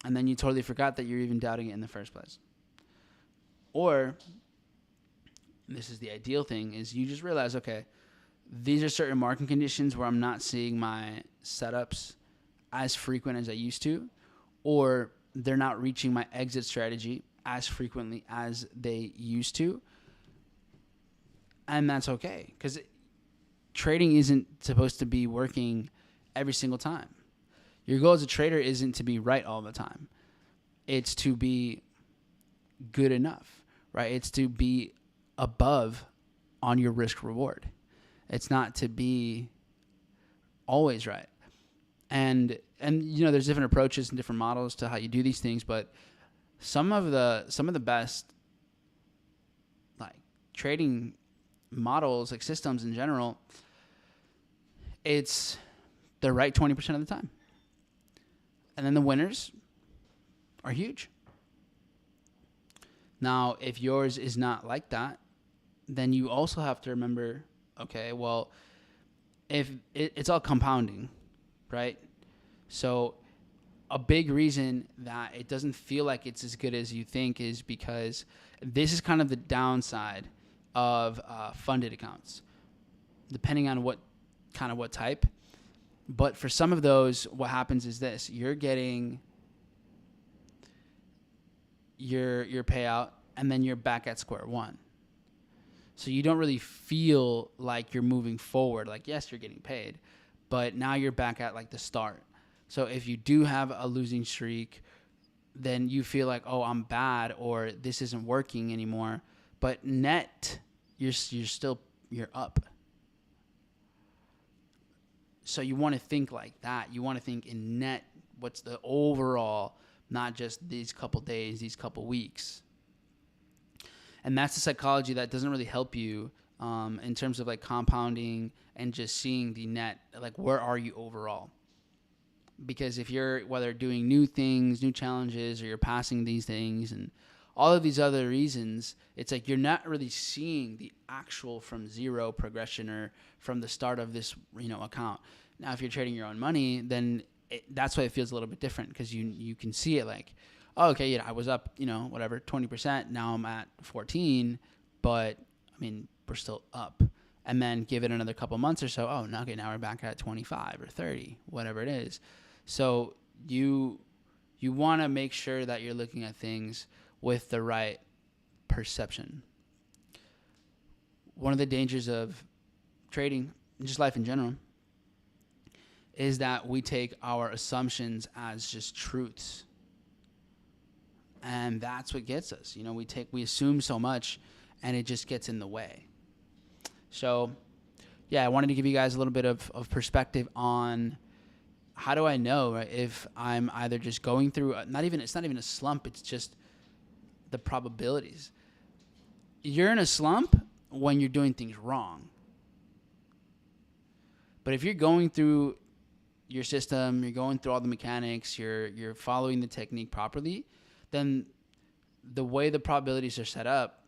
And then you totally forgot that you're even doubting it in the first place. Or, this is the ideal thing, is you just realize, okay, these are certain market conditions where I'm not seeing my setups as frequent as I used to, or they're not reaching my exit strategy as frequently as they used to. And that's okay, because trading isn't supposed to be working every single time. Your goal as a trader isn't to be right all the time. It's to be good enough, right? It's to be above on your risk reward. It's not to be always right. And there's different approaches and different models to how you do these things, but some of the best trading models, like systems in general, it's the right 20% of the time. And then the winners are huge. Now, if yours is not like that, then you also have to remember, okay, well, if it's all compounding, right? So a big reason that it doesn't feel like it's as good as you think is because this is kind of the downside of funded accounts, depending on what type. But for some of those, what happens is this: you're getting your payout, and then you're back at square one. So you don't really feel like you're moving forward. Like, yes, you're getting paid, but now you're back at like the start. So if you do have a losing streak, then you feel like, oh, I'm bad, or this isn't working anymore. But net, you're up. So you want to think like that. You want to think in net, what's the overall, not just these couple days, these couple weeks. And that's the psychology that doesn't really help you in terms of like compounding and just seeing the net, like where are you overall? Because if you're whether doing new things, new challenges, or you're passing these things and all of these other reasons, it's like you're not really seeing the actual from zero progression or from the start of this, account. Now, if you're trading your own money, then that's why it feels a little bit different, because you can see it like, oh, okay, I was up, 20%. Now I'm at 14, but I mean, we're still up. And then give it another couple months or so. Oh, now we're back at 25 or 30, whatever it is. So you want to make sure that you're looking at things with the right perception. One of the dangers of trading, just life in general, is that we take our assumptions as just truths. And that's what gets us. We assume so much, and it just gets in the way. So, yeah, I wanted to give you guys a little bit of perspective on how do I know, right, if I'm either just going through it's not even a slump, it's just the probabilities. You're in a slump when you're doing things wrong. But if you're going through your system, you're going through all the mechanics, you're following the technique properly, then the way the probabilities are set up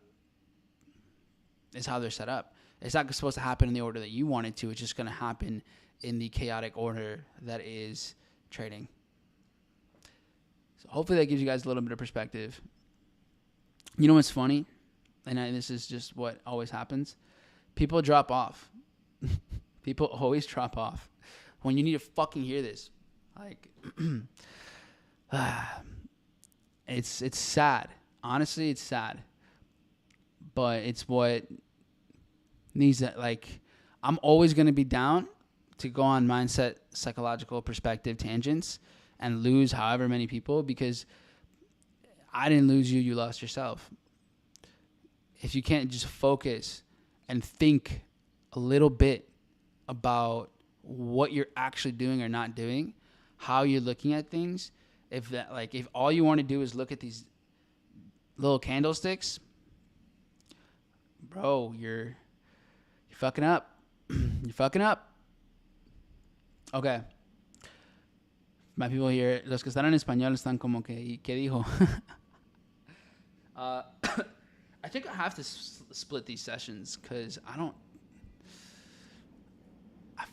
is how they're set up. It's not supposed to happen in the order that you want it to. It's just going to happen in the chaotic order that is trading. So hopefully that gives you guys a little bit of perspective. You know what's funny? And this is just what always happens. People drop off. People always drop off when you need to fucking hear this. Like, it's sad. Honestly, it's sad. But it's what needs that. Like, I'm always going to be down to go on mindset, psychological perspective tangents and lose however many people, because I didn't lose you, you lost yourself. If you can't just focus and think a little bit about what you're actually doing or not doing, how you're looking at things, if all you want to do is look at these little candlesticks, bro, you're fucking up. You're fucking up. Okay. My people here, los que están en español están como que, ¿y qué dijo? I think I have to split these sessions because I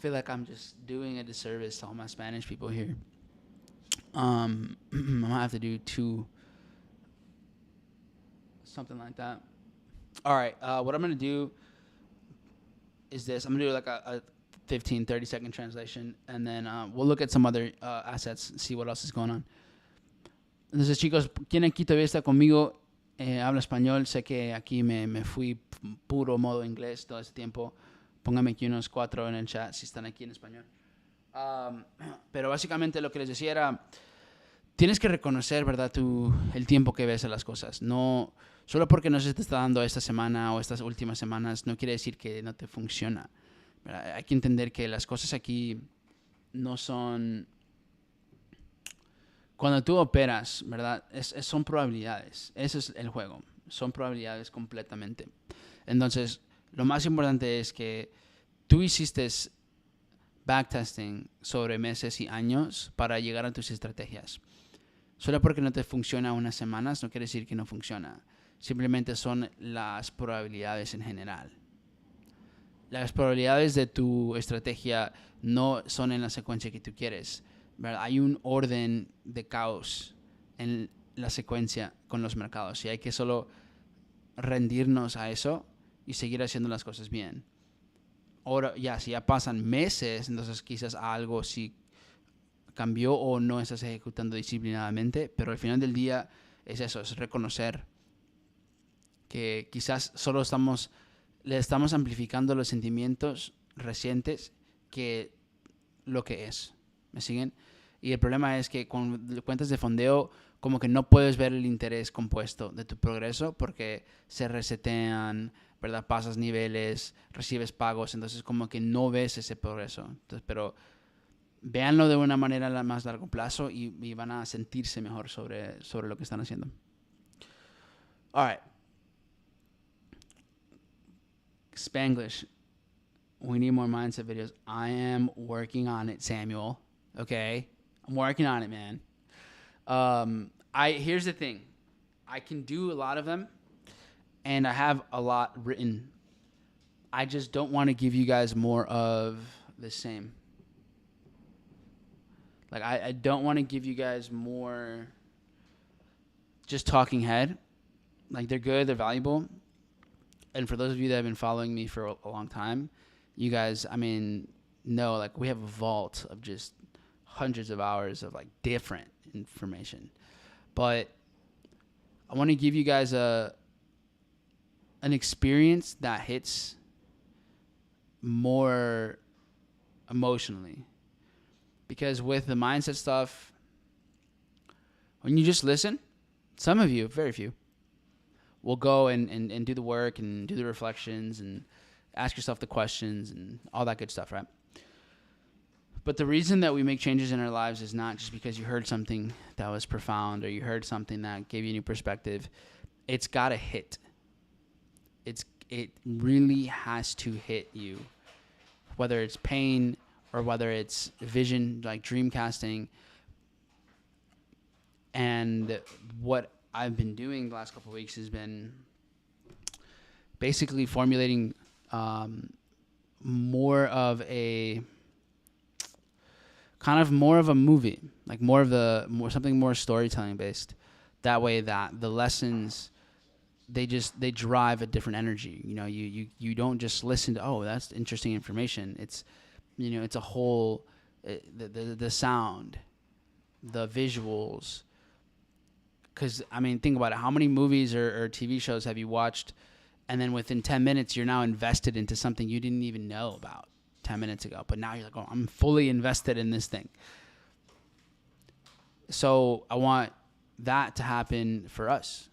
feel like I'm just doing a disservice to all my Spanish people here. I'm going to have to do two, something like that. All right. What I'm going to do is this. I'm going to do like a 15, 30-second translation, and then we'll look at some other assets and see what else is going on. Entonces, chicos, ¿quién aquí todavía está conmigo? Habla español. Sé que aquí me fui puro modo inglés todo este tiempo. Póngame aquí unos 4 en el chat si están aquí en español. Pero básicamente lo que les decía era, tienes que reconocer, ¿verdad?, el tiempo que ves a las cosas. No, solo porque no se te está dando esta semana o estas últimas semanas, no quiere decir que no te funciona. ¿Verdad? Hay que entender que las cosas aquí no son... Cuando tú operas, ¿verdad?, son probabilidades. Ese es el juego. Son probabilidades completamente. Entonces, lo más importante es que tú hiciste backtesting sobre meses y años para llegar a tus estrategias. Solo porque no te funciona unas semanas no quiere decir que no funciona. Simplemente son las probabilidades en general. Las probabilidades de tu estrategia no son en la secuencia que tú quieres, ¿verdad? Hay un orden de caos en la secuencia con los mercados y hay que solo rendirnos a eso y seguir haciendo las cosas bien. Ahora, si ya pasan meses, entonces quizás algo sí cambió o no estás ejecutando disciplinadamente, pero al final del día es eso, es reconocer que quizás solo le estamos amplificando los sentimientos recientes que lo que es. ¿Me siguen? Y el problema es que con cuentas de fondeo como que no puedes ver el interés compuesto de tu progreso porque se resetean, ¿verdad? Pasas niveles, recibes pagos, entonces como que no ves ese progreso. Entonces, pero véanlo de una manera a más largo plazo y van a sentirse mejor sobre lo que están haciendo. All right. Spanglish. We need more mindset videos. I am working on it, Samuel. Okay? I'm working on it, man. Here's the thing. I can do a lot of them, and I have a lot written. I just don't want to give you guys more of the same. Like, I don't want to give you guys more just talking head. Like, they're good, they're valuable. And for those of you that have been following me for a long time, you guys, I mean, know, like, we have a vault of just hundreds of hours of, like, different information. But I want to give you guys an experience that hits more emotionally. Because with the mindset stuff, when you just listen, some of you, very few, will go and do the work and do the reflections and ask yourself the questions and all that good stuff, right? But the reason that we make changes in our lives is not just because you heard something that was profound or you heard something that gave you a new perspective. It's got to hit. It really has to hit you, whether it's pain or whether it's vision, like dream casting. And what I've been doing the last couple of weeks has been basically formulating more of a movie, like something more storytelling based. That way that the lessons, they drive a different energy. You know, you don't just listen to, oh, that's interesting information. It's, you know, it's a whole, the sound, the visuals. Because, I mean, think about it. How many movies or TV shows have you watched, and then within 10 minutes, you're now invested into something you didn't even know about 10 minutes ago. But now you're like, oh, I'm fully invested in this thing. So I want that to happen for us,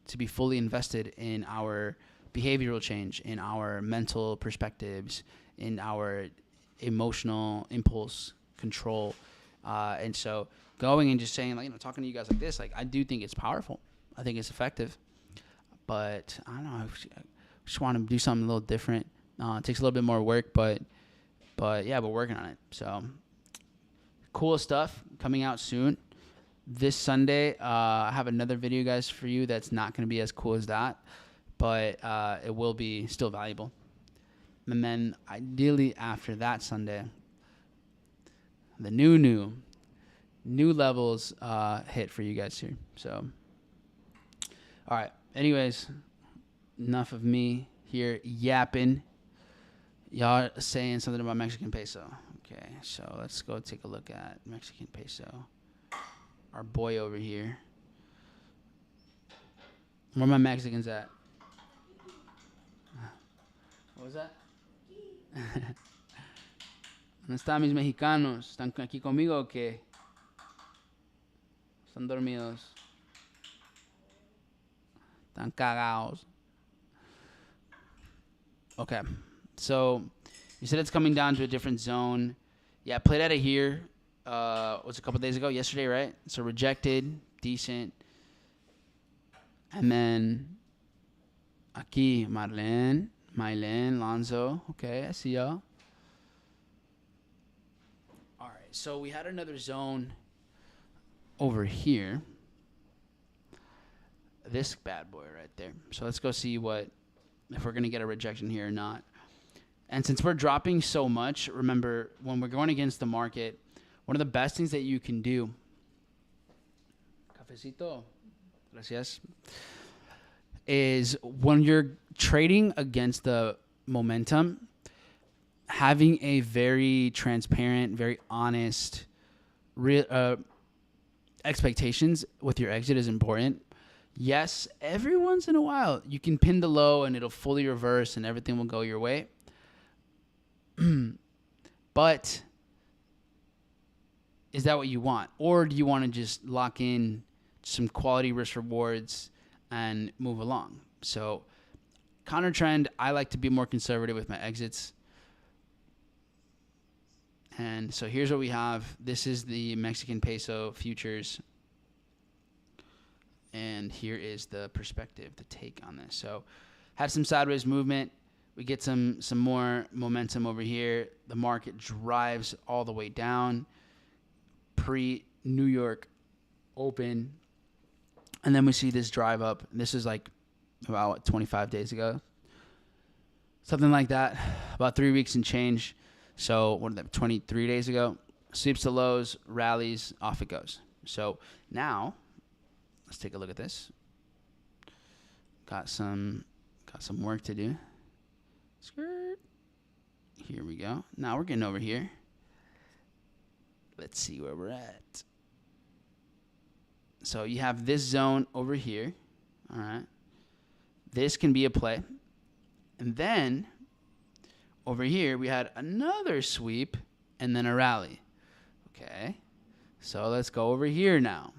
to be fully invested in our behavioral change, in our mental perspectives, in our emotional impulse control. And so going and just saying, like, you know, talking to you guys like this, like, I do think it's powerful. I think it's effective. But I don't know. I just want to do something a little different. It takes a little bit more work, but yeah, we're working on it. So cool stuff coming out soon. This Sunday, I have another video, guys, for you that's not going to be as cool as that, but it will be still valuable. And then ideally after that Sunday, the new levels hit for you guys here. So, all right. Anyways, enough of me here yapping. Y'all saying something about Mexican peso. Okay, so let's go take a look at Mexican peso. Our boy over here. Where my Mexicans at? What was that? ¿Dónde están mis mexicanos? ¿Están aquí conmigo o qué? Están dormidos. Están cagados. Okay. So, you said it's coming down to a different zone. Yeah, I played out of here. Was a couple days ago, yesterday, right? So rejected, decent. And then Aquí, Marlene, Lonzo. Okay, I see y'all. All right, so we had another zone over here. This bad boy right there. So let's go see if we're going to get a rejection here or not. And since we're dropping so much, remember, when we're going against the market, one of the best things that you can do, cafecito, gracias, is when you're trading against the momentum, having a very transparent, very honest expectations with your exit is important. Yes, every once in a while, you can pin the low and it'll fully reverse and everything will go your way. But is that what you want? Or do you want to just lock in some quality risk rewards and move along? So counter trend, I like to be more conservative with my exits. And so here's what we have. This is the Mexican peso futures. And here is the perspective, the take on this. So had some sideways movement. We get some more momentum over here. The market drives all the way down. Pre-New York open. And then we see this drive up. This is like about 25 days ago. Something like that. About 3 weeks and change. So what are that, 23 days ago? Sweeps the lows, rallies, off it goes. So now, let's take a look at this. Got some work to do. Skirt. Here we go. Now we're getting over here. Let's see where we're at. So you have this zone over here. All right. This can be a play. And then over here we had another sweep and then a rally. Okay. So let's go over here now.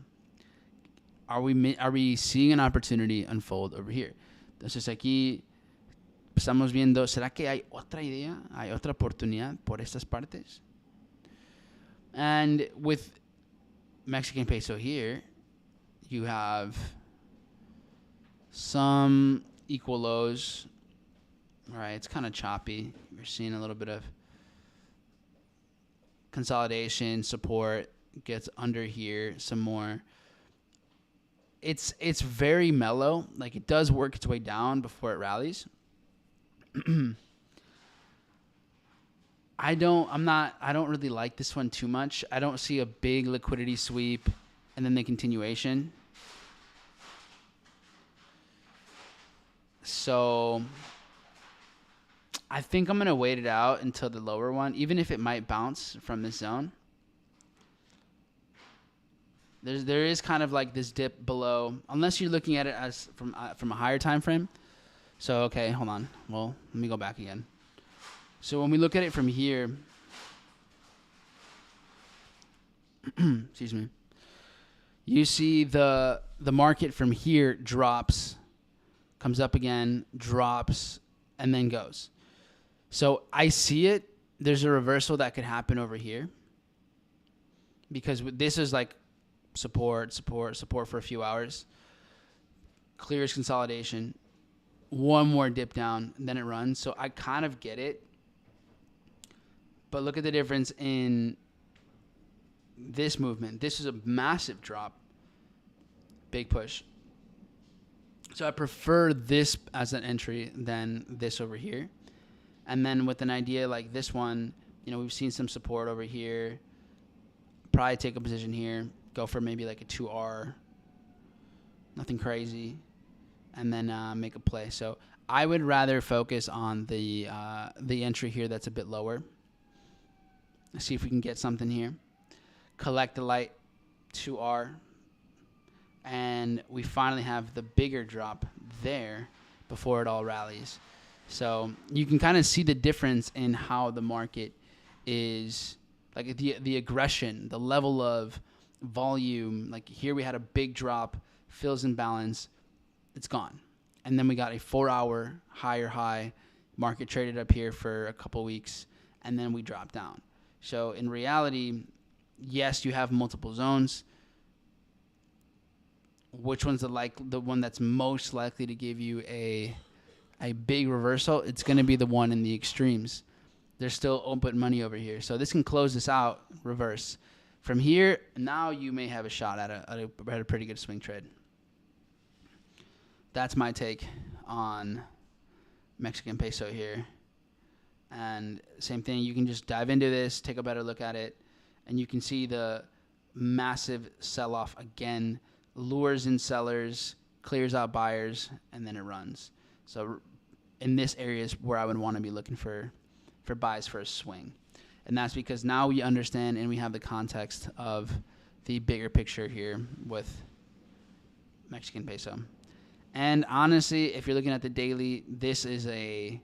Are we seeing an opportunity unfold over here? Entonces aquí estamos viendo, ¿será que hay otra idea? ¿Hay otra oportunidad por estas partes? And with Mexican peso here, you have some equal lows. Right, it's kind of choppy. You're seeing a little bit of consolidation, support, gets under here, some more. It's very mellow. Like, it does work its way down before it rallies. I don't really like this one too much. I don't see a big liquidity sweep and then the continuation. So I think I'm going to wait it out until the lower one, even if it might bounce from this zone. There is kind of like this dip below, unless you're looking at it as from a higher time frame. So, okay, hold on. Well, let me go back again. So when we look at it from here, excuse me, you see the market from here drops, comes up again, drops, and then goes. So I see it. There's a reversal that could happen over here because this is like support for a few hours. Clears consolidation. One more dip down, and then it runs. So I kind of get it. But look at the difference in this movement. This is a massive drop. Big push. So I prefer this as an entry than this over here. And then with an idea like this one, we've seen some support over here. Probably take a position here. Go for maybe like a 2R. Nothing crazy. And then make a play. So I would rather focus on the entry here that's a bit lower. Let's see if we can get something here. Collect the light 2R. And we finally have the bigger drop there before it all rallies. So you can kind of see the difference in how the market is, like the aggression, the level of volume. Like here we had a big drop, fills in balance, it's gone. And then we got a 4-hour higher high, market traded up here for a couple weeks, and then we dropped down. So in reality, yes, you have multiple zones. Which one's the one that's most likely to give you a a big reversal, it's going to be the one in the extremes. There's still open money over here. So this can close this out, reverse. From here, now you may have a shot at a pretty good swing trade. That's my take on Mexican peso here. And same thing, you can just dive into this, take a better look at it, and you can see the massive sell-off again, lures in sellers, clears out buyers, and then it runs. So in this area is where I would want to be looking for buys for a swing. And that's because now we understand and we have the context of the bigger picture here with Mexican peso. And honestly, if you're looking at the daily, this is a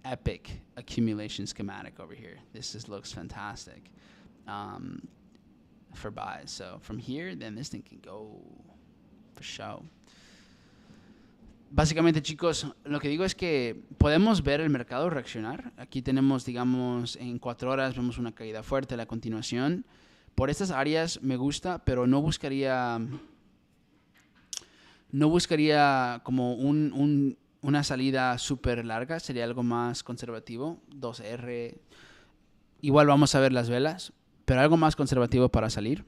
epic accumulation schematic over here. This looks fantastic for buys. So from here, then this thing can go for show. Básicamente, chicos, lo que digo es que podemos ver el mercado reaccionar. Aquí tenemos, digamos, en 4 horas vemos una caída fuerte. La continuación por estas áreas me gusta, pero no buscaría como una salida súper larga. Sería algo más conservativo. 2R. Igual vamos a ver las velas, pero algo más conservativo para salir.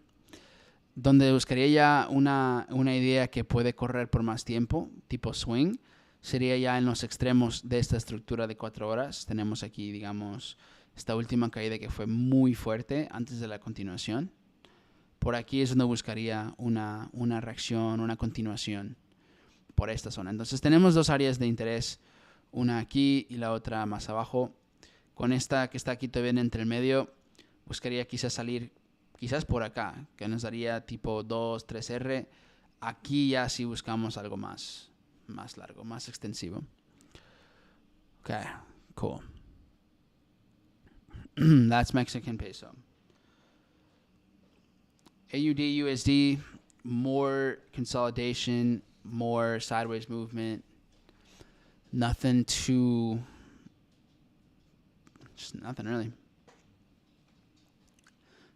Donde buscaría ya una idea que puede correr por más tiempo, tipo swing, sería ya en los extremos de esta estructura de 4 horas. Tenemos aquí, digamos, esta última caída que fue muy fuerte antes de la continuación. Por aquí es donde buscaría una reacción, una continuación por esta zona. Entonces tenemos 2 áreas de interés, una aquí y la otra más abajo. Con esta que está aquí todavía entre el medio, buscaría quizás salir quizás por acá, que nos daría tipo 2, 3R. Aquí ya sí buscamos algo más largo, más extensivo. Okay, cool. That's Mexican peso. AUD, USD, more consolidation, more sideways movement. Nothing too... just nothing really.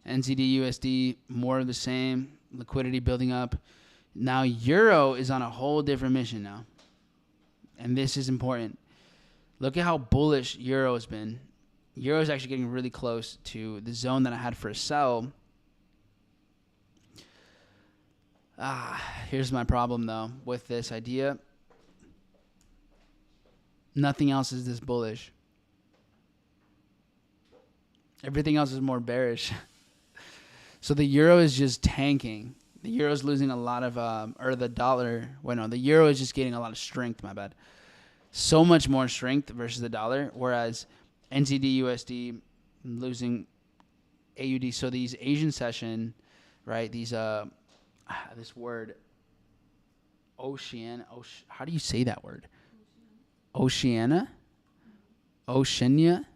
NZD, USD, more of the same. Liquidity building up. Now, Euro is on a whole different mission now. And this is important. Look at how bullish Euro has been. Euro is actually getting really close to the zone that I had for a sell. Here's my problem, though, with this idea. Nothing else is this bullish. Everything else is more bearish. So the euro is just tanking. The euro is losing a lot of, or the dollar. Well, no, the euro is just getting a lot of strength, my bad. So much more strength versus the dollar, whereas NZD, USD losing AUD. So these Asian session, right, these, this word, how do you say that word? Oceania? Oceania?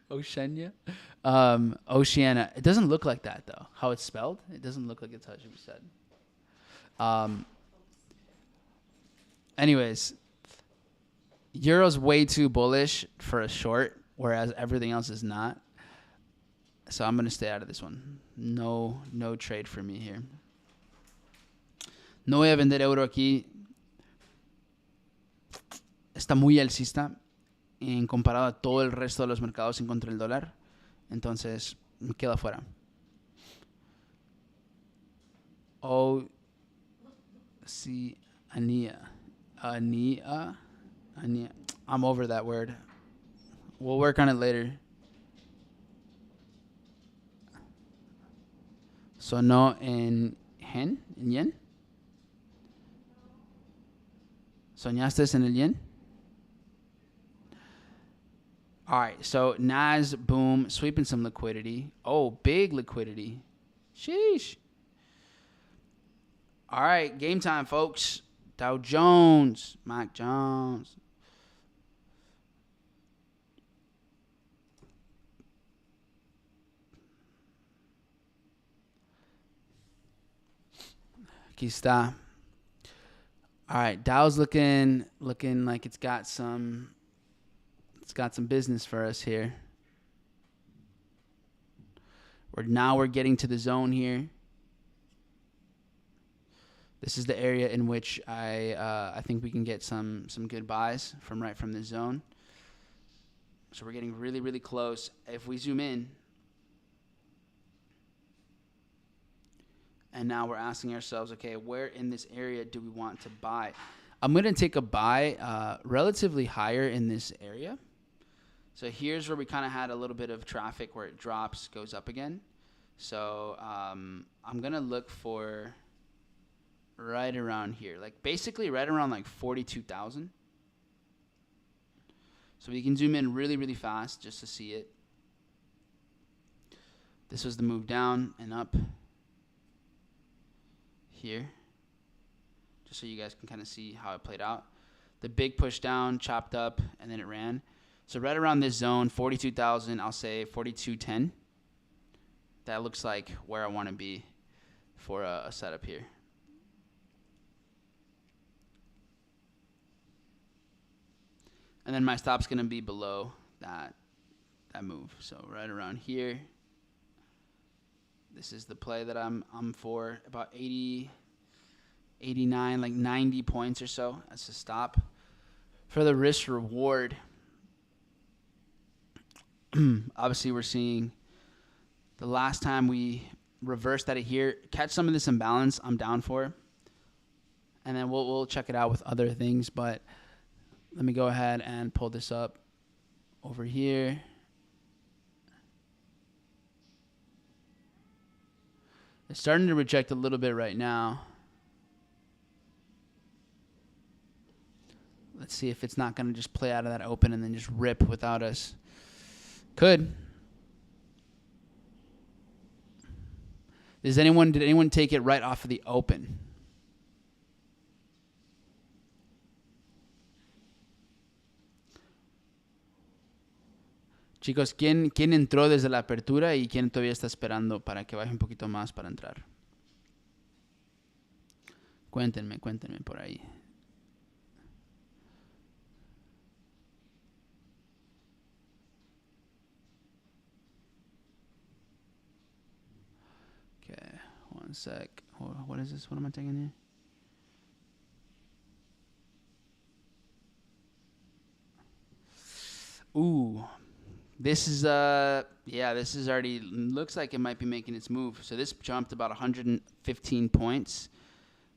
Oceania? Oceania. It doesn't look like that, though. How it's spelled, it doesn't look like it's how it should be said. Anyways, Euro's way too bullish for a short, whereas everything else is not. So I'm going to stay out of this one. No trade for me here. No voy a vender euro aquí. Está muy alcista en comparado a todo el resto de los mercados en contra del dólar. Entonces, me quedo afuera. Ania. I'm over that word. We'll work on it later. Sonó en yen. ¿Soñaste en el yen? All right, so Nas, boom, sweeping some liquidity. Oh, big liquidity. Sheesh. All right, game time, folks. Dow Jones, Mac Jones. Aquí está. All right, Dow's looking like it's got some business for us here. We're getting to the zone here. This is the area in which I think we can get some good buys from this zone. So we're getting really, really close. If we zoom in, and now we're asking ourselves, okay, where in this area do we want to buy? I'm going to take a buy relatively higher in this area. So here's where we kind of had a little bit of traffic where it drops, goes up again. So I'm going to look for right around here, like basically right around like 42,000. So we can zoom in really, really fast just to see it. This was the move down and up here, just so you guys can kind of see how it played out. The big push down, chopped up, and then it ran. So right around this zone, 42,000, I'll say 42.10. That looks like where I want to be for a setup here. And then my stop's going to be below that move. So right around here. This is the play that I'm for. About 80, 89, like 90 points or so as a stop. For the risk reward, obviously we're seeing the last time we reversed out of here. Catch some of this imbalance, I'm down for. And then we'll check it out with other things, but let me go ahead and pull this up over here. It's starting to reject a little bit right now. Let's see if it's not going to just play out of that open and then just rip without us. Could. Did anyone take it right off of the open? Chicos, ¿quién entró desde la apertura y quién todavía está esperando para que baje un poquito más para entrar? Cuéntenme por ahí. Okay, one sec. What is this? What am I taking here? Ooh. This is this is already looks like it might be making its move. So this jumped about 115 points.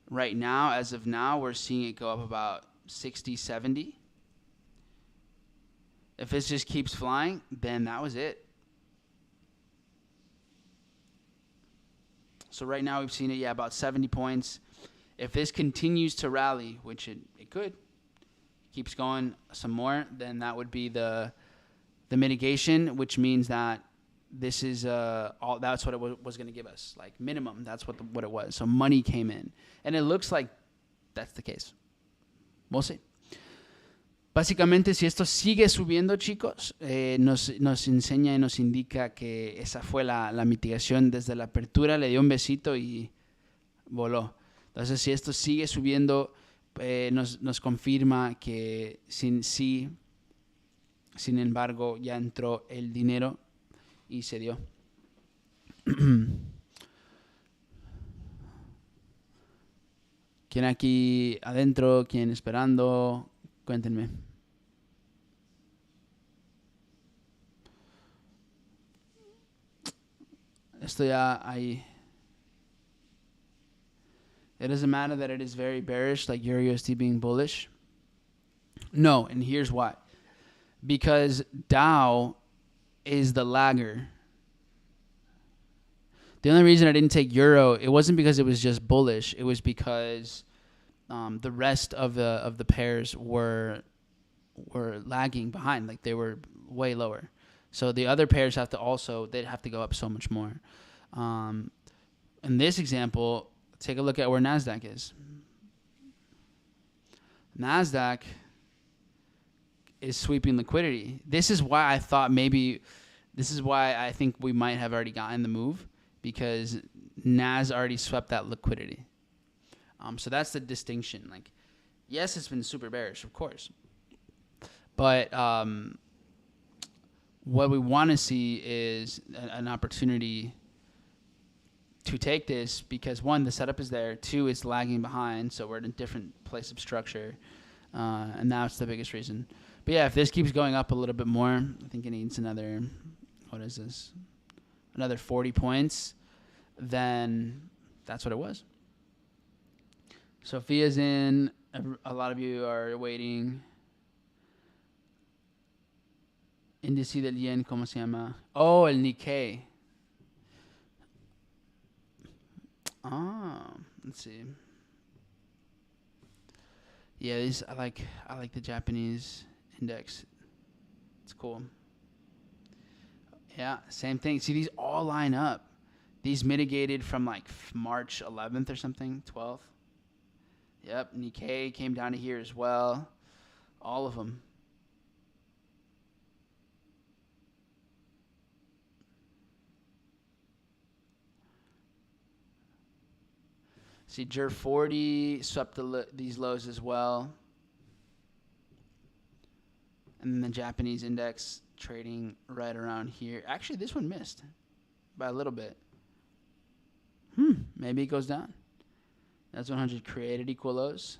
Right now, as of now, we're seeing it go up about 60, 70. If this just keeps flying, then that was it. So right now we've seen it, about 70 points. If this continues to rally, which it could, keeps going some more, then that would be the mitigation, which means that this is that's what it was going to give us, like minimum. That's what it was. So money came in, and it looks like that's the case. We'll see. Básicamente, si esto sigue subiendo, chicos, nos enseña y nos indica que esa fue la mitigación desde la apertura, le dio un besito y voló. Entonces, si esto sigue subiendo, nos confirma que sin embargo, ya entró el dinero y se dio. ¿Quién aquí adentro? ¿Quién esperando? Cuéntenme. Esto ya ahí. It doesn't matter that it is very bearish, like EURUSD being bullish. No, and here's why. Because Dow is the lagger. The only reason I didn't take Euro, it wasn't because it was just bullish. It was because the rest of the pairs were lagging behind. Like they were way lower. So the other pairs they'd have to go up so much more. In this example, take a look at where NASDAQ is. NASDAQ is sweeping liquidity. This is why I think we might have already gotten the move, because NAS already swept that liquidity. So that's the distinction. Like, yes, it's been super bearish, of course. But what we want to see is an opportunity to take this because, one, the setup is there. Two, it's lagging behind, so we're in a different place of structure. And that's the biggest reason. But, yeah, if this keeps going up a little bit more, I think it needs another, what is this? Another 40 points. Then that's what it was. Sophia's in. A lot of you are waiting. Índice del yen, ¿cómo se llama? Oh, el Nikkei. Oh, let's see. Yeah, these I like the Japanese index. It's cool. Yeah, same thing. See, these all line up. These mitigated from like March 11th or something, 12th. Yep, Nikkei came down to here as well. All of them. See, JER 40 swept these lows as well. And then the Japanese index trading right around here. Actually, this one missed by a little bit. Maybe it goes down. That's 100 created equal lows.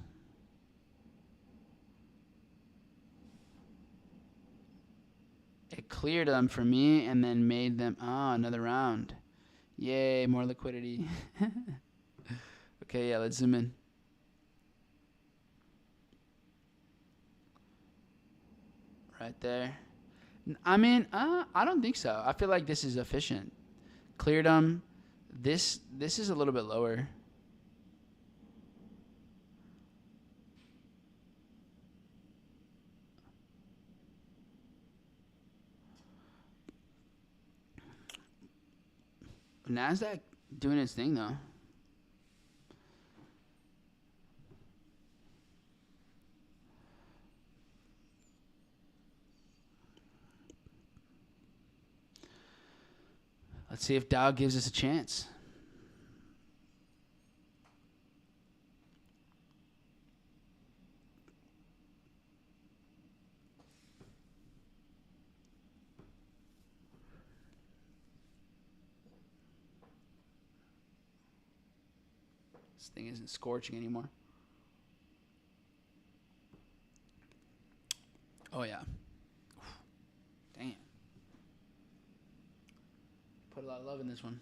It cleared them for me and then made them, another round. Yay, more liquidity. Okay, yeah, let's zoom in. Right there. I mean, I don't think so. I feel like this is efficient. Cleared them. This is a little bit lower. NASDAQ doing its thing, though. Let's see if Dow gives us a chance. This thing isn't scorching anymore. Oh, yeah. Damn. Put a lot of love in this one.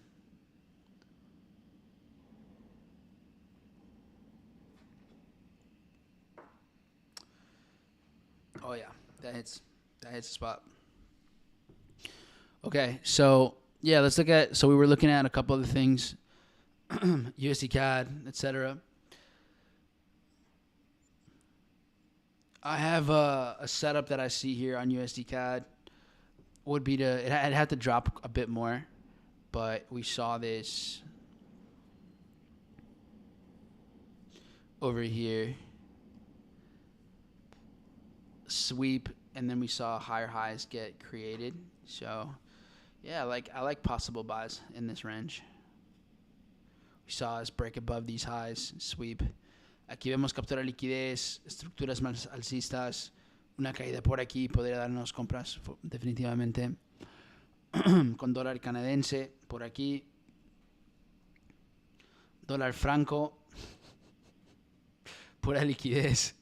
Oh, yeah. That hits the spot. Okay, so, yeah, let's look at... So we were looking at a couple other things. USD CAD, etc. I have a setup that I see here on USD CAD. Would be to... I'd have to drop a bit more. But we saw this over here. Sweep, and then we saw higher highs get created. So, yeah, I like possible buys in this range. We saw us break above these highs, sweep. Aquí vemos captura liquidez, estructuras más alcistas. Una caída por aquí podría darnos compras, definitivamente. Con dólar canadiense por aquí. Dólar franco. Pura liquidez.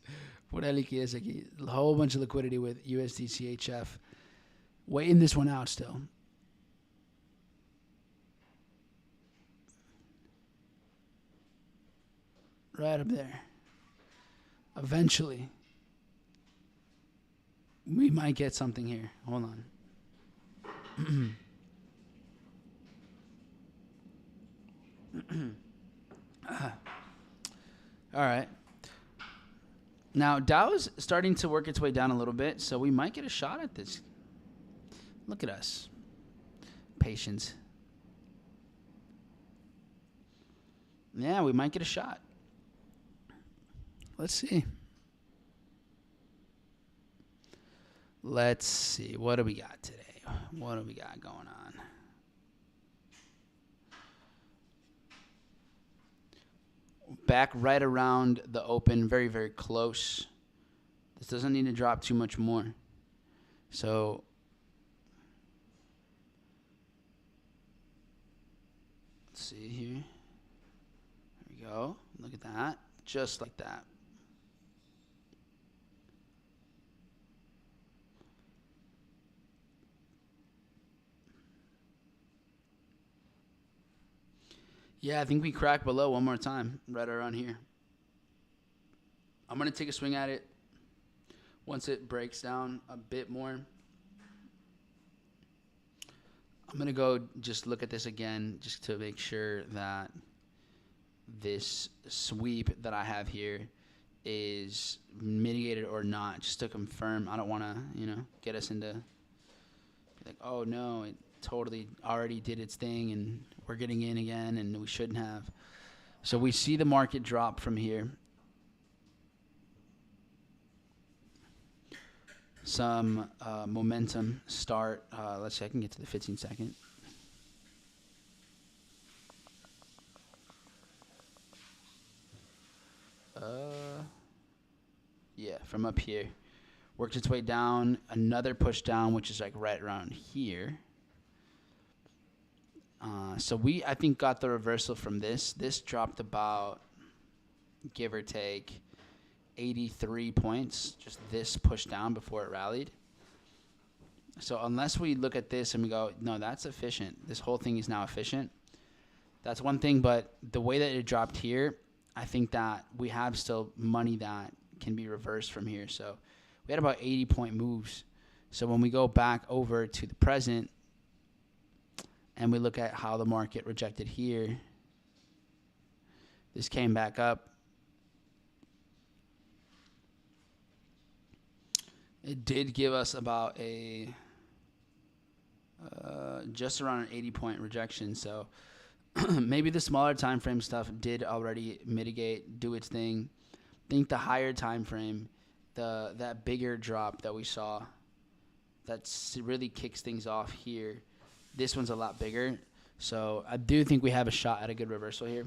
Pura liquidez aquí. A whole bunch of liquidity with USD CHF. Waiting this one out still. Right up there. Eventually, we might get something here. Hold on. All right. Now, Dow's starting to work its way down a little bit, so we might get a shot at this. Look at us. Patience. Yeah, we might get a shot. Let's see. Let's see. What do we got today? What do we got going on? Back right around the open. Very, very close. This doesn't need to drop too much more. So, Let's see here. There we go. Look at that. Just like that. Yeah, I think we cracked below one more time, right around here. I'm going to take a swing at it once it breaks down a bit more. I'm going to go just look at this again just to make sure that this sweep that I have here is mitigated or not, just to confirm. I don't want to, get us into like, oh, no, it totally already did its thing and we're getting in again and we shouldn't have. So we see the market drop from here. Some momentum start. Let's see, I can get to the 15 second. Yeah, from up here. Worked its way down. Another push down, which is like right around here. So we, I think, got the reversal from this. This dropped about, give or take, 83 points. Just this push down before it rallied. So unless we look at this and we go, no, that's efficient. This whole thing is now efficient. That's one thing, but the way that it dropped here, I think that we have still money that can be reversed from here. So we had about 80-point moves. So when we go back over to the present and we look at how the market rejected here, this came back up. It did give us about a just around an 80-point rejection. So maybe the smaller time frame stuff did already mitigate, do its thing. I think the higher time frame, that bigger drop that we saw, that really kicks things off here. This one's a lot bigger. So I do think we have a shot at a good reversal here.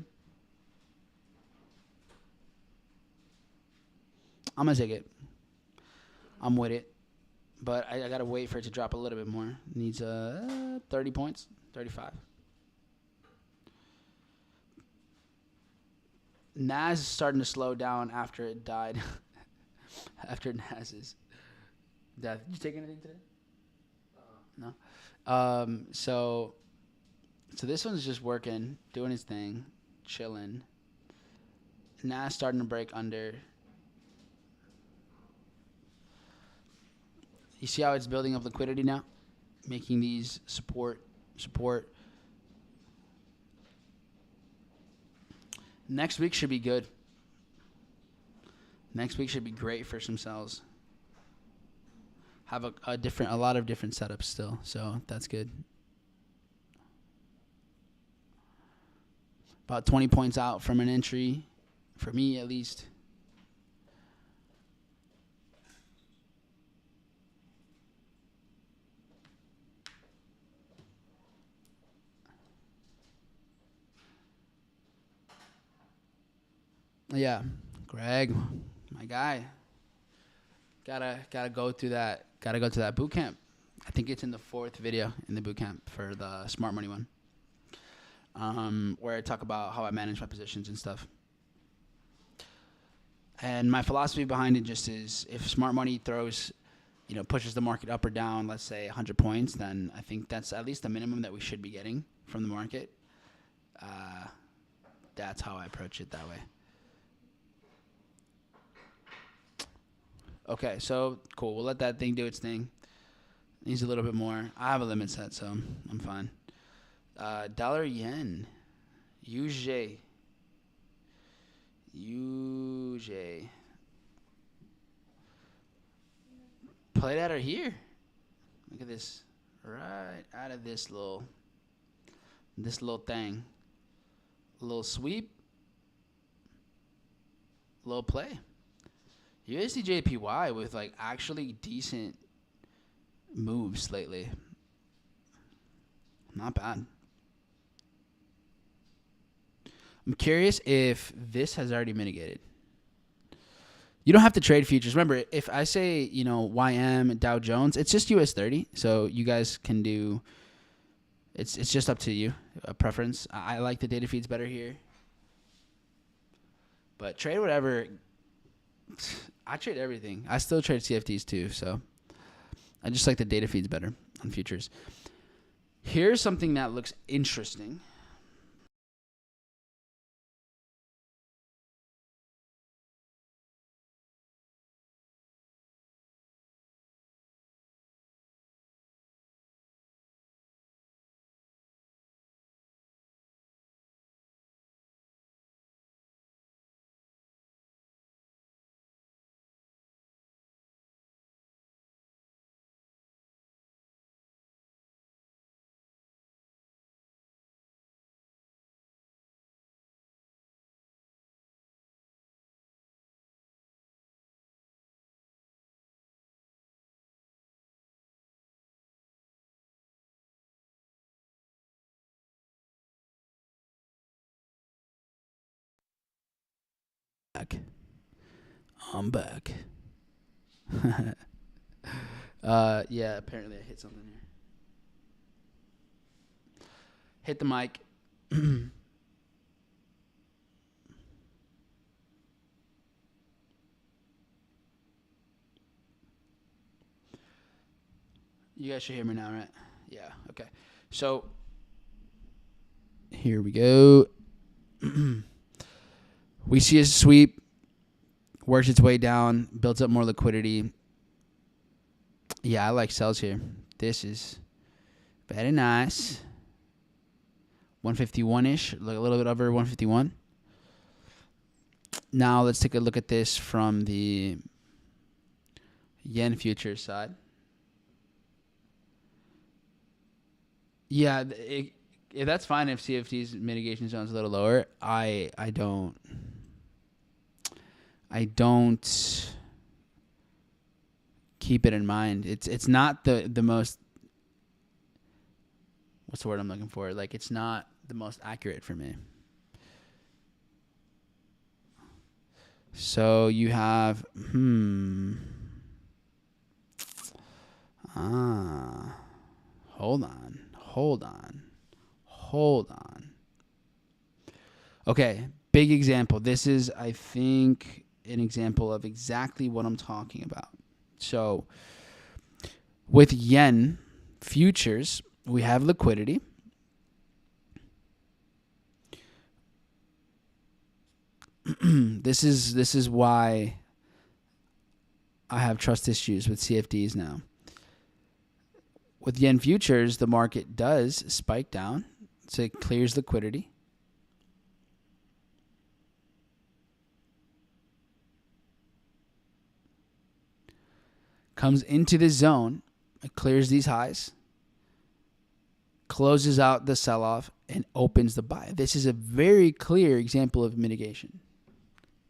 I'm going to take it. I'm with it. But I got to wait for it to drop a little bit more. It needs 30 points, 35. Nas is starting to slow down after it died. After Nas's death. Did you take anything today? No. So this one's just working, doing its thing, chilling. Nas starting to break under. You see how it's building up liquidity now? Making these support. Next week should be good. Next week should be great for some sells. Have a lot of different setups still, so that's good. About 20 points out from an entry, for me at least. Yeah, Greg, my guy. Gotta go through that. Gotta go to that boot camp. I think it's in the 4th video in the boot camp for the smart money one, where I talk about how I manage my positions and stuff. And my philosophy behind it just is, if smart money throws, pushes the market up or down, let's say 100 points, then I think that's at least the minimum that we should be getting from the market. That's how I approach it that way. Okay, so cool. We'll let that thing do its thing. Needs a little bit more. I have a limit set, so I'm fine. Dollar yen. UJ. Played out of here. Look at this. Right out of this little thing. A little sweep. Little play. USDJPY with like actually decent moves lately. Not bad. I'm curious if this has already mitigated. You don't have to trade futures. Remember, if I say, YM, Dow Jones, it's just US 30. So you guys can do, it's just up to you. a preference. I like the data feeds better here. But trade whatever. I trade everything. I still trade CFDs too, so I just like the data feeds better on futures. Here's something that looks interesting. I'm back. Yeah, apparently I hit something here. Hit the mic. You guys should hear me now, right? Yeah, okay. So, here we go. We see a sweep, works its way down, builds up more liquidity. Yeah, I like sells here. This is very nice. 151-ish, like a little bit over 151. Now let's take a look at this from the yen futures side. Yeah, that's fine if CFD's mitigation zone's a little lower. I don't keep it in mind. It's not the most, what's the word I'm looking for? Like, it's not the most accurate for me. So you have hold on. Okay, big example. This is, I think, an example of exactly what I'm talking about. So with yen futures, we have liquidity. This is why I have trust issues with CFDs now. With yen futures, the market does spike down, so it clears liquidity. Comes into the zone, it clears these highs, closes out the sell-off, and opens the buy. This is a very clear example of mitigation.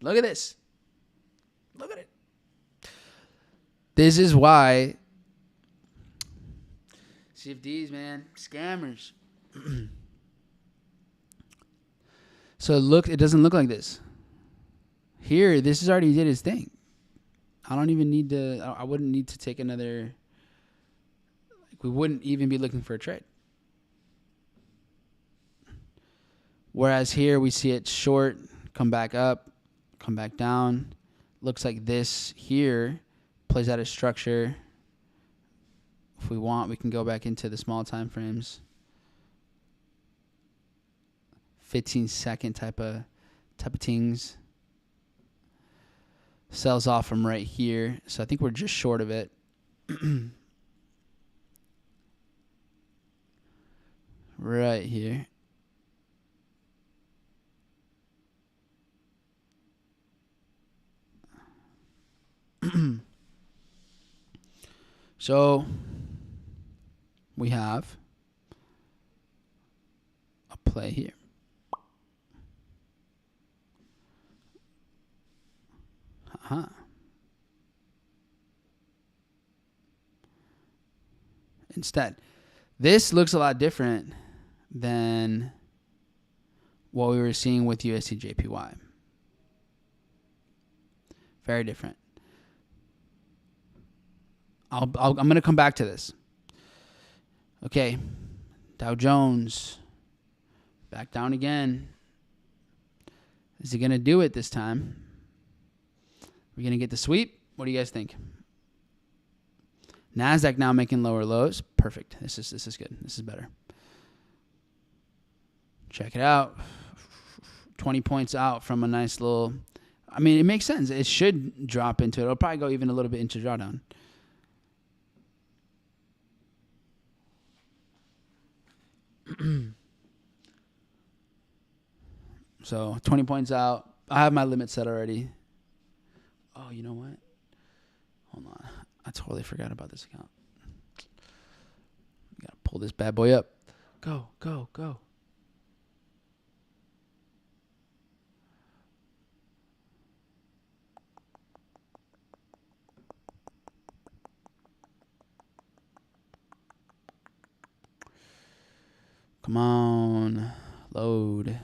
Look at this. Look at it. This is why CFDs, man, scammers. So it doesn't look like this. Here, this has already did its thing. I don't even need to, I wouldn't need to take another, like, we wouldn't even be looking for a trade. Whereas here we see it short, come back up, come back down. Looks like this here plays out a structure. If we want, we can go back into the small time frames. 15-second type of things. Sells off from right here. So I think we're just short of it. Right here. So we have a play here. Instead, this looks a lot different than what we were seeing with USD/JPY. Very different. I'm going to come back to this. Okay, Dow Jones, Back down again. Is he going to do it this time? We're going to get the sweep. What do you guys think? NASDAQ now making lower lows. Perfect. This is good. This is better. Check it out. 20 points out from a nice little... I mean, it makes sense. It should drop into it. It'll probably go even a little bit into drawdown. So 20 points out. I have my limit set already. Oh, you know what? Hold on. I totally forgot about this account. Got to pull this bad boy up. Go, go, go. Come on. Load.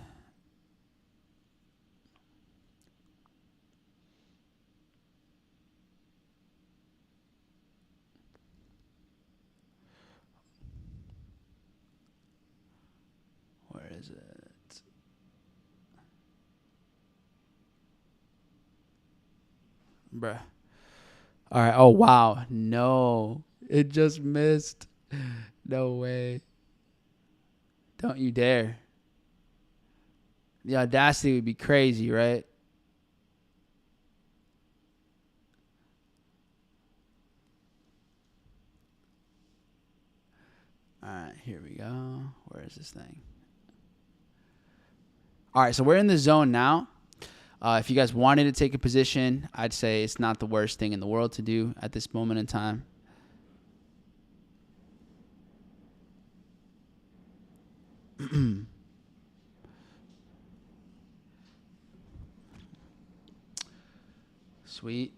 Where is it? Bruh. All right. Oh, wow. No. It just missed. No way. Don't you dare. The audacity would be crazy, right? All right, here we go. Where is this thing? All right, so we're in the zone now. If you guys wanted to take a position, I'd say it's not the worst thing in the world to do at this moment in time. Sweet.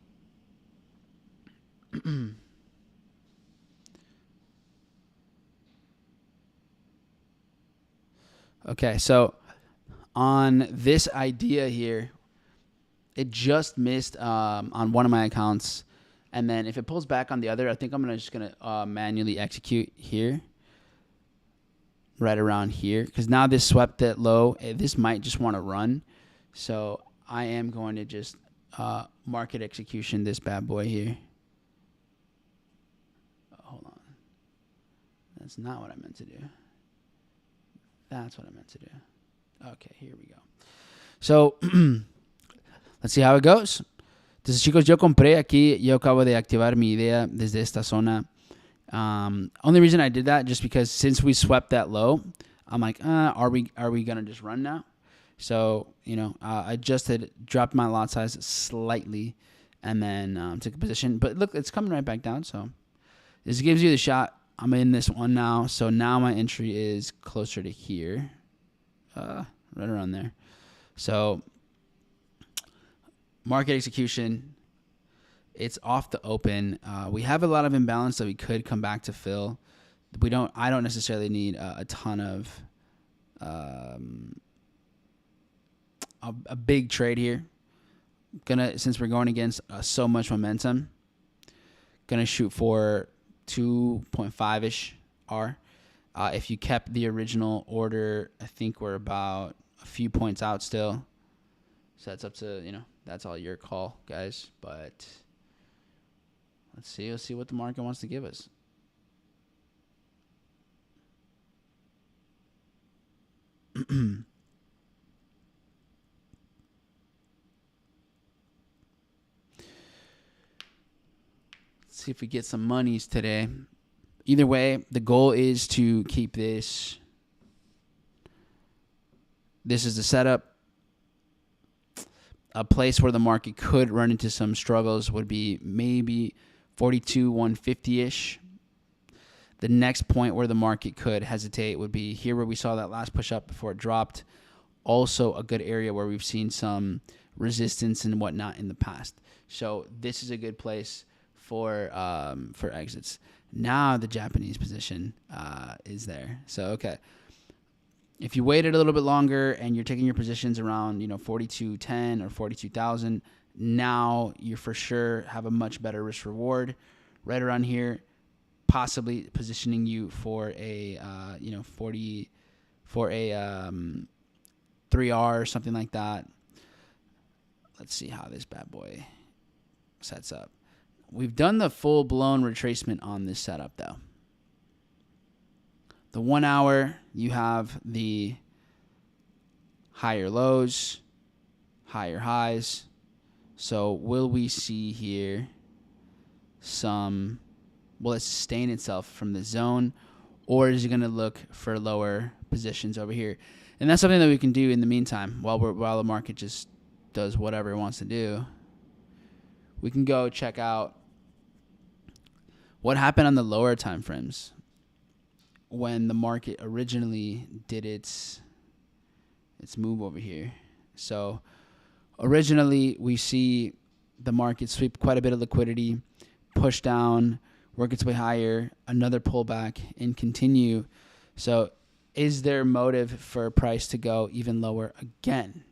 Okay, so on this idea here, it just missed on one of my accounts. And then if it pulls back on the other, I think I'm just going to manually execute here. Right around here. Because now this swept that low. This might just want to run. So I am going to just market execution this bad boy here. Hold on. That's not what I meant to do. That's what I meant to do. Okay, here we go. So, let's see how it goes. Entonces, chicos, yo compré aquí. Yo acabo de activar mi idea desde esta zona. Only reason I did that just because since we swept that low, I'm like, are we gonna just run now? So, you know, I just had dropped my lot size slightly and then took a position. But look, it's coming right back down. So this gives you the shot. I'm in this one now. So now my entry is closer to here. Right around there. So market execution. It's off the open. We have a lot of imbalance that we could come back to fill. I don't necessarily need a ton of a big trade here. Since we're going against so much momentum, gonna shoot for 2.5-ish R. If you kept the original order, I think we're about a few points out still. So that's up to, that's all your call, guys. But let's see what the market wants to give us. See if we get some monies today. Either way, the goal is to keep this. This is the setup. A place where the market could run into some struggles would be maybe 42, 150-ish. The next point where the market could hesitate would be here where we saw that last push up before it dropped. Also a good area where we've seen some resistance and whatnot in the past. So this is a good place for exits. Now the Japanese position is there. So, okay. If you waited a little bit longer and you're taking your positions around, 4210 or 42,000, now you for sure have a much better risk reward right around here, possibly positioning you for a 40 for a 3R or something like that. Let's see how this bad boy sets up. We've done the full-blown retracement on this setup, though. The 1 hour, you have the higher lows, higher highs. So will we see here some, will it sustain itself from the zone, or is it going to look for lower positions over here? And that's something that we can do in the meantime while the market just does whatever it wants to do. We can go check out what happened on the lower time frames when the market originally did its move over here. So originally we see the market sweep quite a bit of liquidity, push down, work its way higher, another pullback, and continue. So is there motive for price to go even lower again?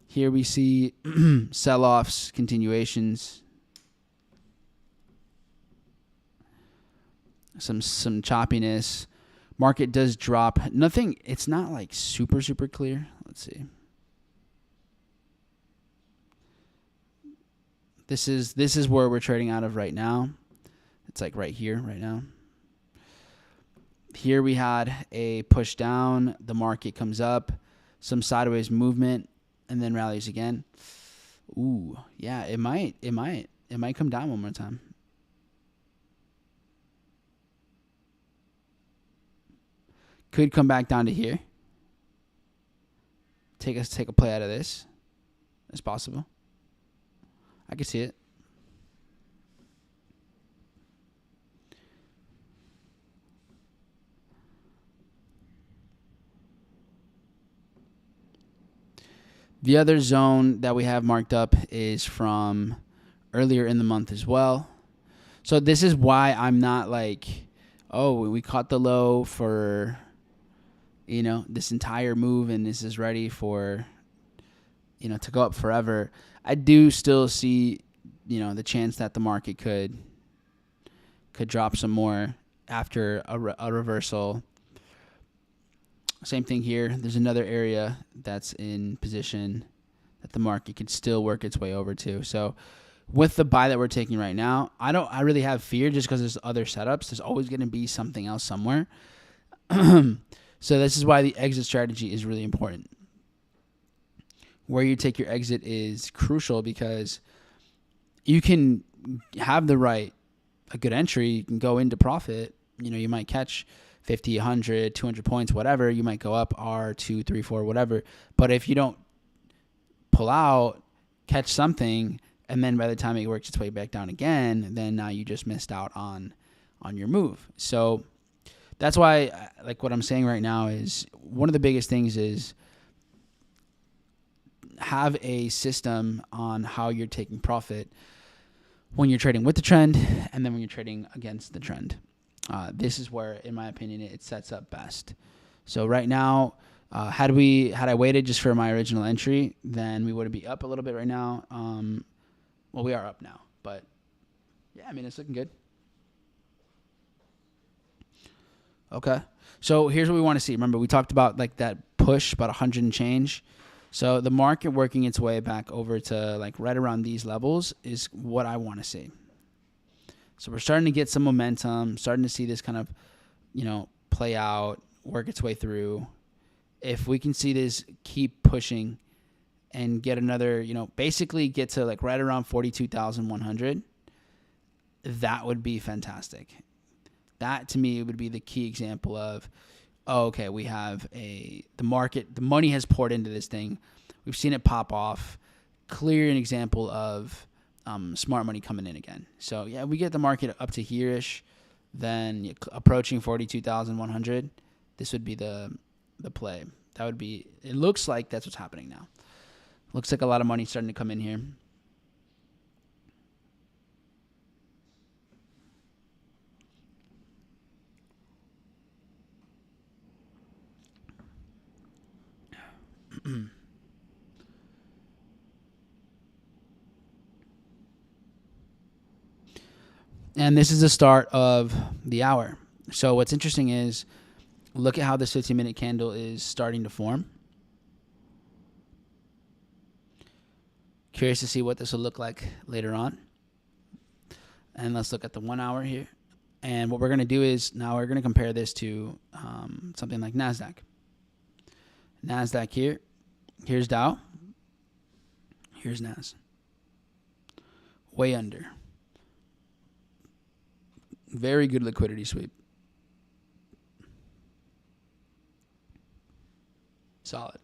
Here we see sell-offs, continuations, some choppiness. Market does drop. Nothing, it's not like super clear. Let's see. This is where we're trading out of right now. It's like right here, right now. Here we had a push down. The market comes up, some sideways movement, and then rallies again. Ooh, yeah, it might come down one more time. Could come back down to here. Take a play out of this. It's possible. I can see it. The other zone that we have marked up is from earlier in the month as well. So this is why I'm not like, oh, we caught the low for, this entire move and this is ready for, to go up forever. I do still see, the chance that the market could drop some more after a reversal. Same thing here. There's another area that's in position that the market could still work its way over to. So with the buy that we're taking right now, I really have fear just because there's other setups. There's always going to be something else somewhere. So this is why the exit strategy is really important. Where you take your exit is crucial because you can have a good entry. You can go into profit. You might catch 50, 100, 200 points, whatever. You might go up R, 2, 3, 4, whatever. But if you don't pull out, catch something, and then by the time it works its way back down again, then now you just missed out on your move. So that's why, like what I'm saying right now is one of the biggest things is have a system on how you're taking profit when you're trading with the trend and then when you're trading against the trend. This is where, in my opinion, it sets up best. So right now, had I waited just for my original entry, then we would be up a little bit right now. Well, we are up now, but yeah, I mean, it's looking good. Okay. So here's what we want to see. Remember, we talked about like that push, about 100 and change. So the market working its way back over to like right around these levels is what I want to see. So we're starting to get some momentum, starting to see this kind of, play out, work its way through. If we can see this keep pushing and get another, basically get to like right around 42,100, that would be fantastic. That to me would be the key example of, okay, we have the market, the money has poured into this thing. We've seen it pop off. Clear an example of smart money coming in again. So yeah, we get the market up to here-ish, then approaching 42,100. This would be the play. That would be. It looks like that's what's happening now. Looks like a lot of money starting to come in here. And this is the start of the hour. So what's interesting is look at how this 15-minute candle is starting to form. Curious to see what this will look like later on. And let's look at the 1 hour here. And what we're going to do is now we're going to compare this to something like NASDAQ. NASDAQ here. Here's Dow. Here's NAS. Way under. Very good liquidity sweep. Solid.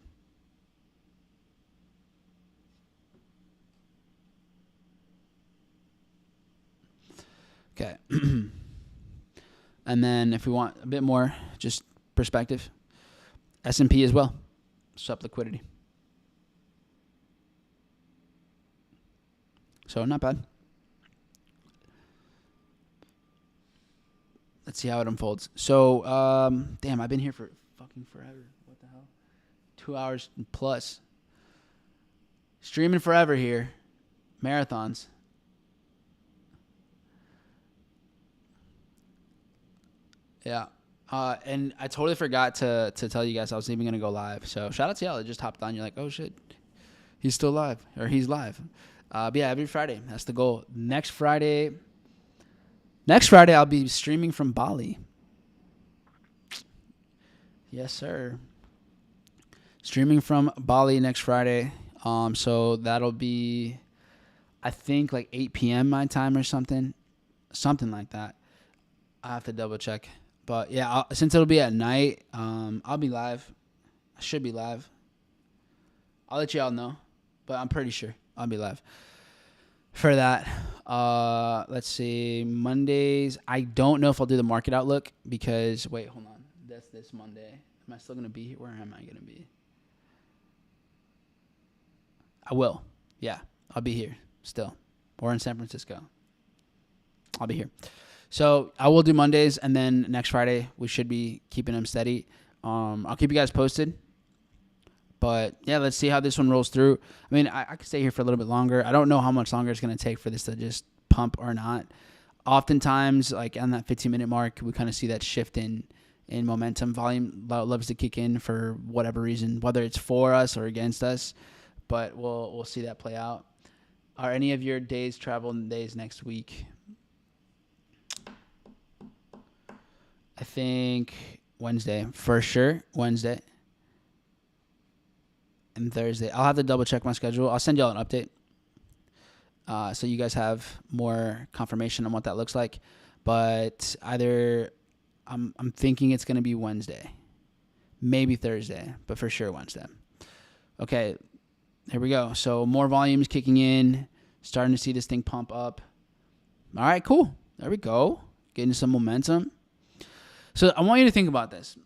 Okay. And then if we want a bit more just perspective, S&P as well. Sup liquidity. So not bad. Let's see how it unfolds. So, damn, I've been here for fucking forever. What the hell? 2 hours plus. Streaming forever here. Marathons. Yeah. And I totally forgot to tell you guys I was even going to go live. So shout out to y'all that just hopped on. You're like, oh, shit. He's still live. Or he's live. But yeah, every Friday. That's the goal. Next Friday, I'll be streaming from Bali. Yes, sir. Streaming from Bali next Friday. So that'll be, I think, like 8 p.m. my time or something. Something like that. I have to double check. But yeah, since it'll be at night, I'll be live. I should be live. I'll let y'all know. But I'm pretty sure I'll be live for that. Let's see. Mondays. I don't know if I'll do the market outlook because, wait, hold on. That's this Monday. Am I still going to be here? Where am I going to be? I will. Yeah, I'll be here still. Or in San Francisco. I'll be here. So I will do Mondays, and then next Friday we should be keeping them steady. I'll keep you guys posted. But, yeah, let's see how this one rolls through. I mean, I could stay here for a little bit longer. I don't know how much longer it's going to take for this to just pump or not. Oftentimes, like on that 15-minute mark, we kind of see that shift in momentum. Volume loves to kick in for whatever reason, whether it's for us or against us. But we'll see that play out. Are any of your days travel days next week? I think Wednesday, for sure. Wednesday and Thursday. I'll have to double check my schedule. I'll send y'all an update so you guys have more confirmation on what that looks like. But either I'm thinking it's going to be Wednesday, maybe Thursday, but for sure Wednesday. Okay, here we go. So more volumes kicking in, starting to see this thing pump up. All right, cool. There we go. Getting some momentum. So I want you to think about this.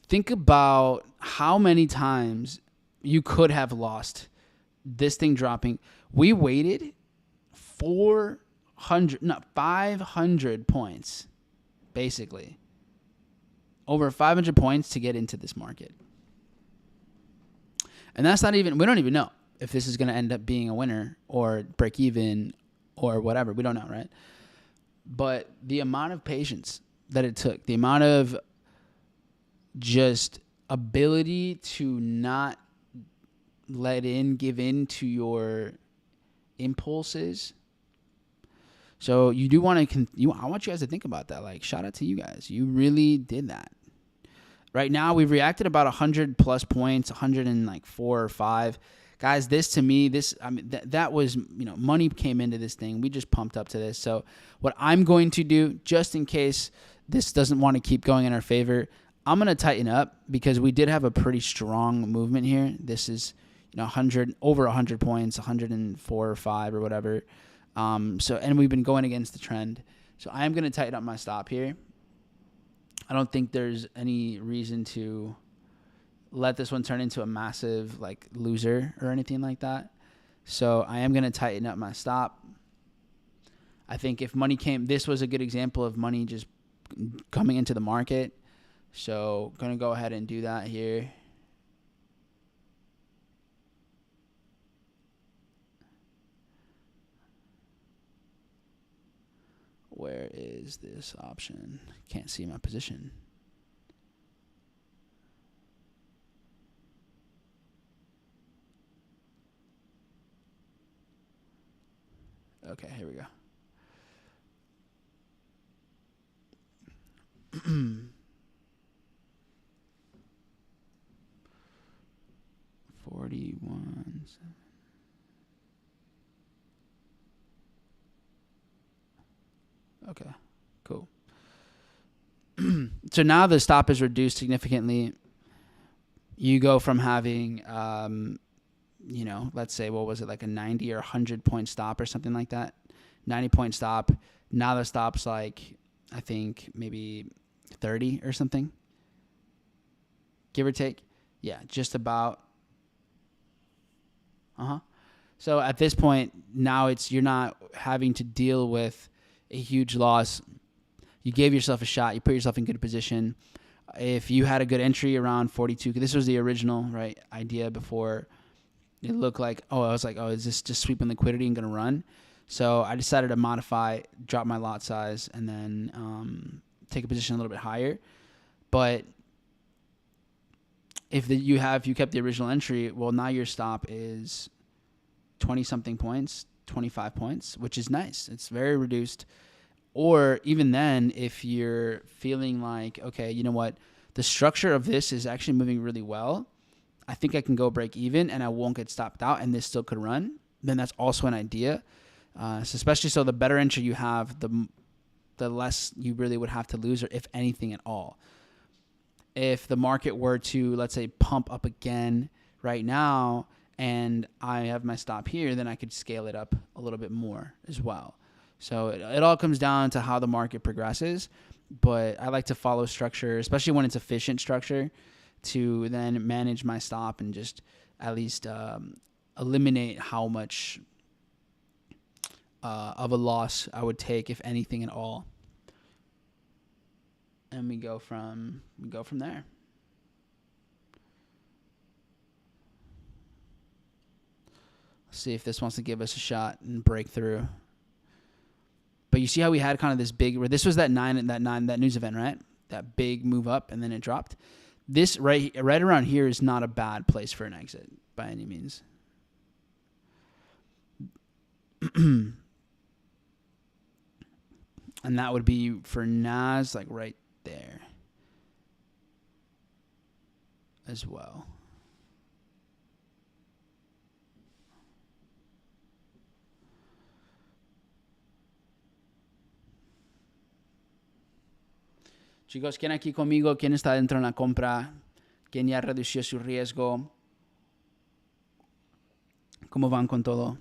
Think about how many times you could have lost this thing dropping. We waited 500 points, basically. Over 500 points to get into this market. And that's not even, we don't even know if this is going to end up being a winner or break even or whatever. We don't know, right? But the amount of patience that it took, the amount of just ability to not give in to your impulses. So you do want to, I want you guys to think about that. Like, shout out to you guys. You really did that. Right now, we've reacted about 100 plus points, 104 or 5. Guys, this to me, that was, money came into this thing. We just pumped up to this. So what I'm going to do, just in case this doesn't want to keep going in our favor, I'm going to tighten up because we did have a pretty strong movement here. This is, over 100 points, 104 or 5 or whatever. And we've been going against the trend. So I am going to tighten up my stop here. I don't think there's any reason to let this one turn into a massive loser or anything like that. So I am going to tighten up my stop. I think if money this was a good example of money just coming into the market. So going to go ahead and do that here. Where is this option? Can't see my position. Okay, here we go. 41. Okay, cool. So now the stop is reduced significantly. You go from having, let's say, what was it, like a 90 or 100 point stop or something like that? 90 point stop. Now the stop's like, I think maybe 30 or something, give or take. Yeah, just about. So at this point, now you're not having to deal with a huge loss. You gave yourself a shot. You put yourself in good position. If you had a good entry around 42, this was the original idea before it looked like, is this just sweeping liquidity and going to run? So I decided to modify, drop my lot size, and then take a position a little bit higher. But if you kept the original entry, well, now your stop is 20-something points, 25 points, which is nice. It's very reduced. Or even then, if you're feeling like, okay, you know what, the structure of this is actually moving really well, I think I can go break even and I won't get stopped out and this still could run, then that's also an idea. Especially so the better entry you have, the less you really would have to lose, or if anything at all. If the market were to, let's say, pump up again right now and I have my stop here, then I could scale it up a little bit more as well. So it all comes down to how the market progresses, but I like to follow structure, especially when it's efficient structure, to then manage my stop and just at least eliminate how much of a loss I would take, if anything at all. And we go from there. Let's see if this wants to give us a shot and break through. But you see how we had kind of this big, where this was that news event, right? That big move up and then it dropped. This right around here is not a bad place for an exit by any means. And that would be for NAS, like right there as well. Chicos, ¿quién aquí conmigo? ¿Quién está dentro en la compra? ¿Quién ya redució su riesgo? ¿Cómo van con todo?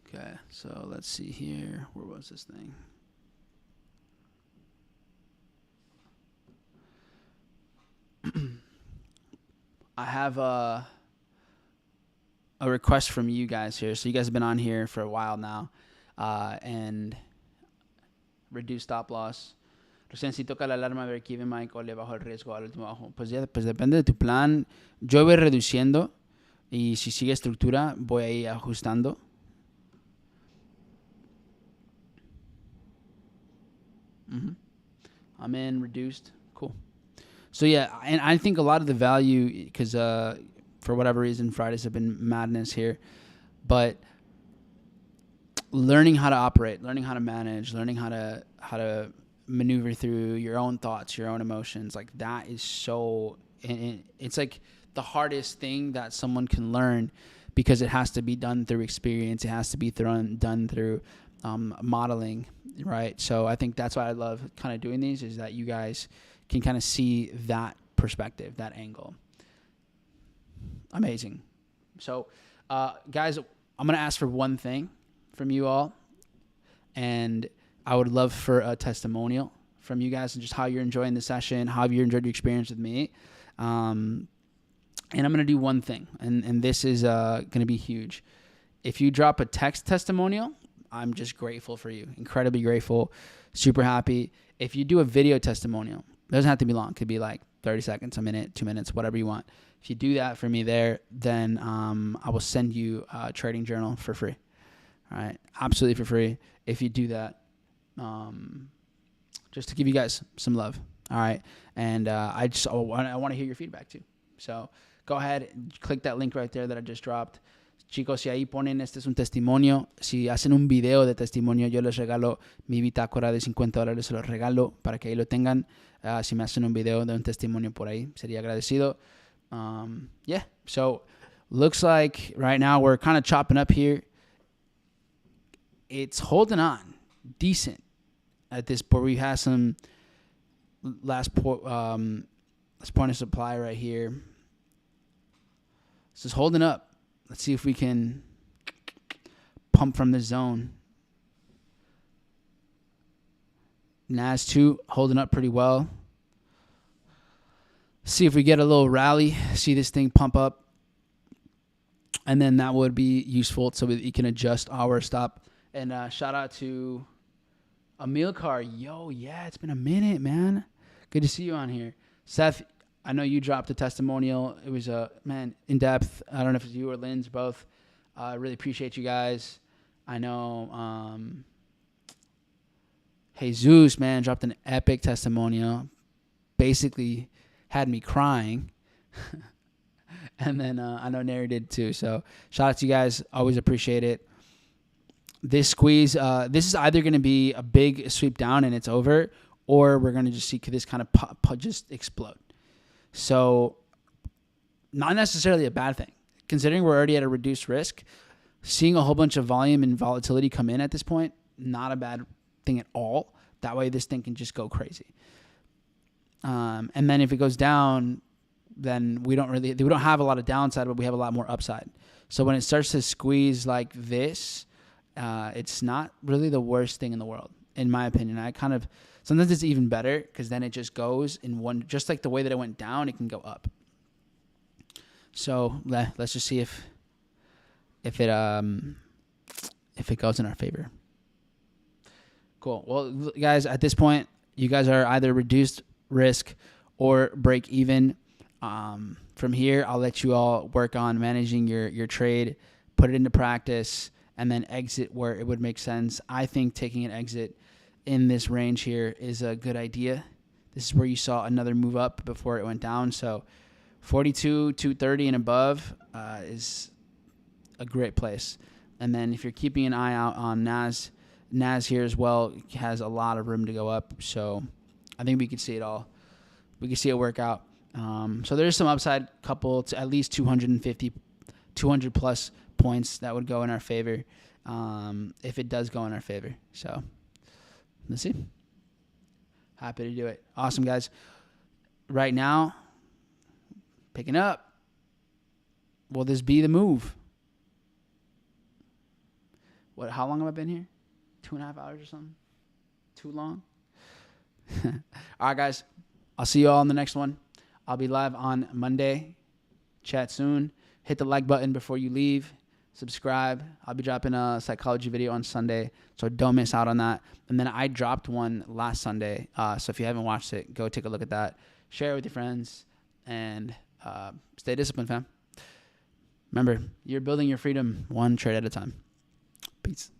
Okay, so let's see here. Where was this thing? I have a request from you guys here. So you guys have been on here for a while now, and reduce stop loss. Recién si toca la alarma ver aquí, Mike, o le bajo el riesgo al último bajo. Pues ya, pues depende de tu plan. Yo voy reduciendo y si sigue estructura voy a ir ajustando. I'm in reduced. Cool. So yeah, and I think a lot of the value, because for whatever reason Fridays have been madness here, but learning how to operate, learning how to manage, learning how to maneuver through your own thoughts, your own emotions, like that is so, and it's like the hardest thing that someone can learn, because it has to be done through experience, it has to be done through modeling, right? So I think that's why I love kind of doing these, is that you guys can kind of see that perspective, that angle. Amazing. So, guys, I'm going to ask for one thing from you all, and I would love for a testimonial from you guys and just how you're enjoying the session, how you enjoyed your experience with me. And I'm going to do one thing, and this is going to be huge. If you drop a text testimonial, I'm just grateful for you, incredibly grateful, super happy. If you do a video testimonial, it doesn't have to be long. It could be like 30 seconds, a minute, 2 minutes, whatever you want. If you do that for me there, then I will send you a trading journal for free. All right, absolutely for free. If you do that, just to give you guys some love. All right, and I want to hear your feedback too. So go ahead, click that link right there that I just dropped. Chicos, si ahí ponen este es un testimonio, si hacen un video de testimonio, yo les regalo mi bitácora de $50, se los regalo para que ahí lo tengan. Si me hacen un video de un testimonio por ahí, sería agradecido. Yeah, so looks like right now we're kind of chopping up here. It's holding on decent at this point. We have some last point of supply right here. This is holding up. Let's see if we can pump from the zone. NAS 2 holding up pretty well. See if we get a little rally. See this thing pump up. And then that would be useful so that you can adjust our stop. And shout out to Amilcar. Yo, yeah, it's been a minute, man. Good to see you on here. Seth, I know you dropped a testimonial. It was, man, in depth. I don't know if it's you or Lynn's, both. I really appreciate you guys. I know Jesus, man, dropped an epic testimonial. Basically had me crying. And then I know Neri did too. So shout out to you guys. Always appreciate it. This squeeze, this is either going to be a big sweep down and it's over, or we're going to just see this kind of just explode. So not necessarily a bad thing. Considering we're already at a reduced risk, seeing a whole bunch of volume and volatility come in at this point, not a bad thing at all. That way this thing can just go crazy. And then if it goes down, then we don't have a lot of downside, but we have a lot more upside. So when it starts to squeeze like this, it's not really the worst thing in the world, in my opinion. Sometimes it's even better because then it just goes in one, just like the way that it went down, it can go up. So let's just see if it goes in our favor. Cool. Well, guys, at this point, you guys are either reduced risk or break even. From here, I'll let you all work on managing your trade, put it into practice, and then exit where it would make sense. I think taking an exit in this range here is a good idea. This is where you saw another move up before it went down. So 42, 230 and above is a great place. And then if you're keeping an eye out on NAS here as well, it has a lot of room to go up. So I think we could see it all. We could see it work out. So there's some upside, couple to at least 200 plus points that would go in our favor if it does go in our favor. So let's see. Happy to do it. Awesome, guys. Right now, picking up. Will this be the move? How long have I been here? 2.5 hours or something? Too long? All right, guys. I'll see you all in the next one. I'll be live on Monday. Chat soon. Hit the like button before you leave. Subscribe. I'll be dropping a psychology video on Sunday, so don't miss out on that. And then I dropped one last Sunday, so if you haven't watched it, go take a look at that. Share it with your friends, and stay disciplined, fam. Remember, you're building your freedom one trade at a time. Peace.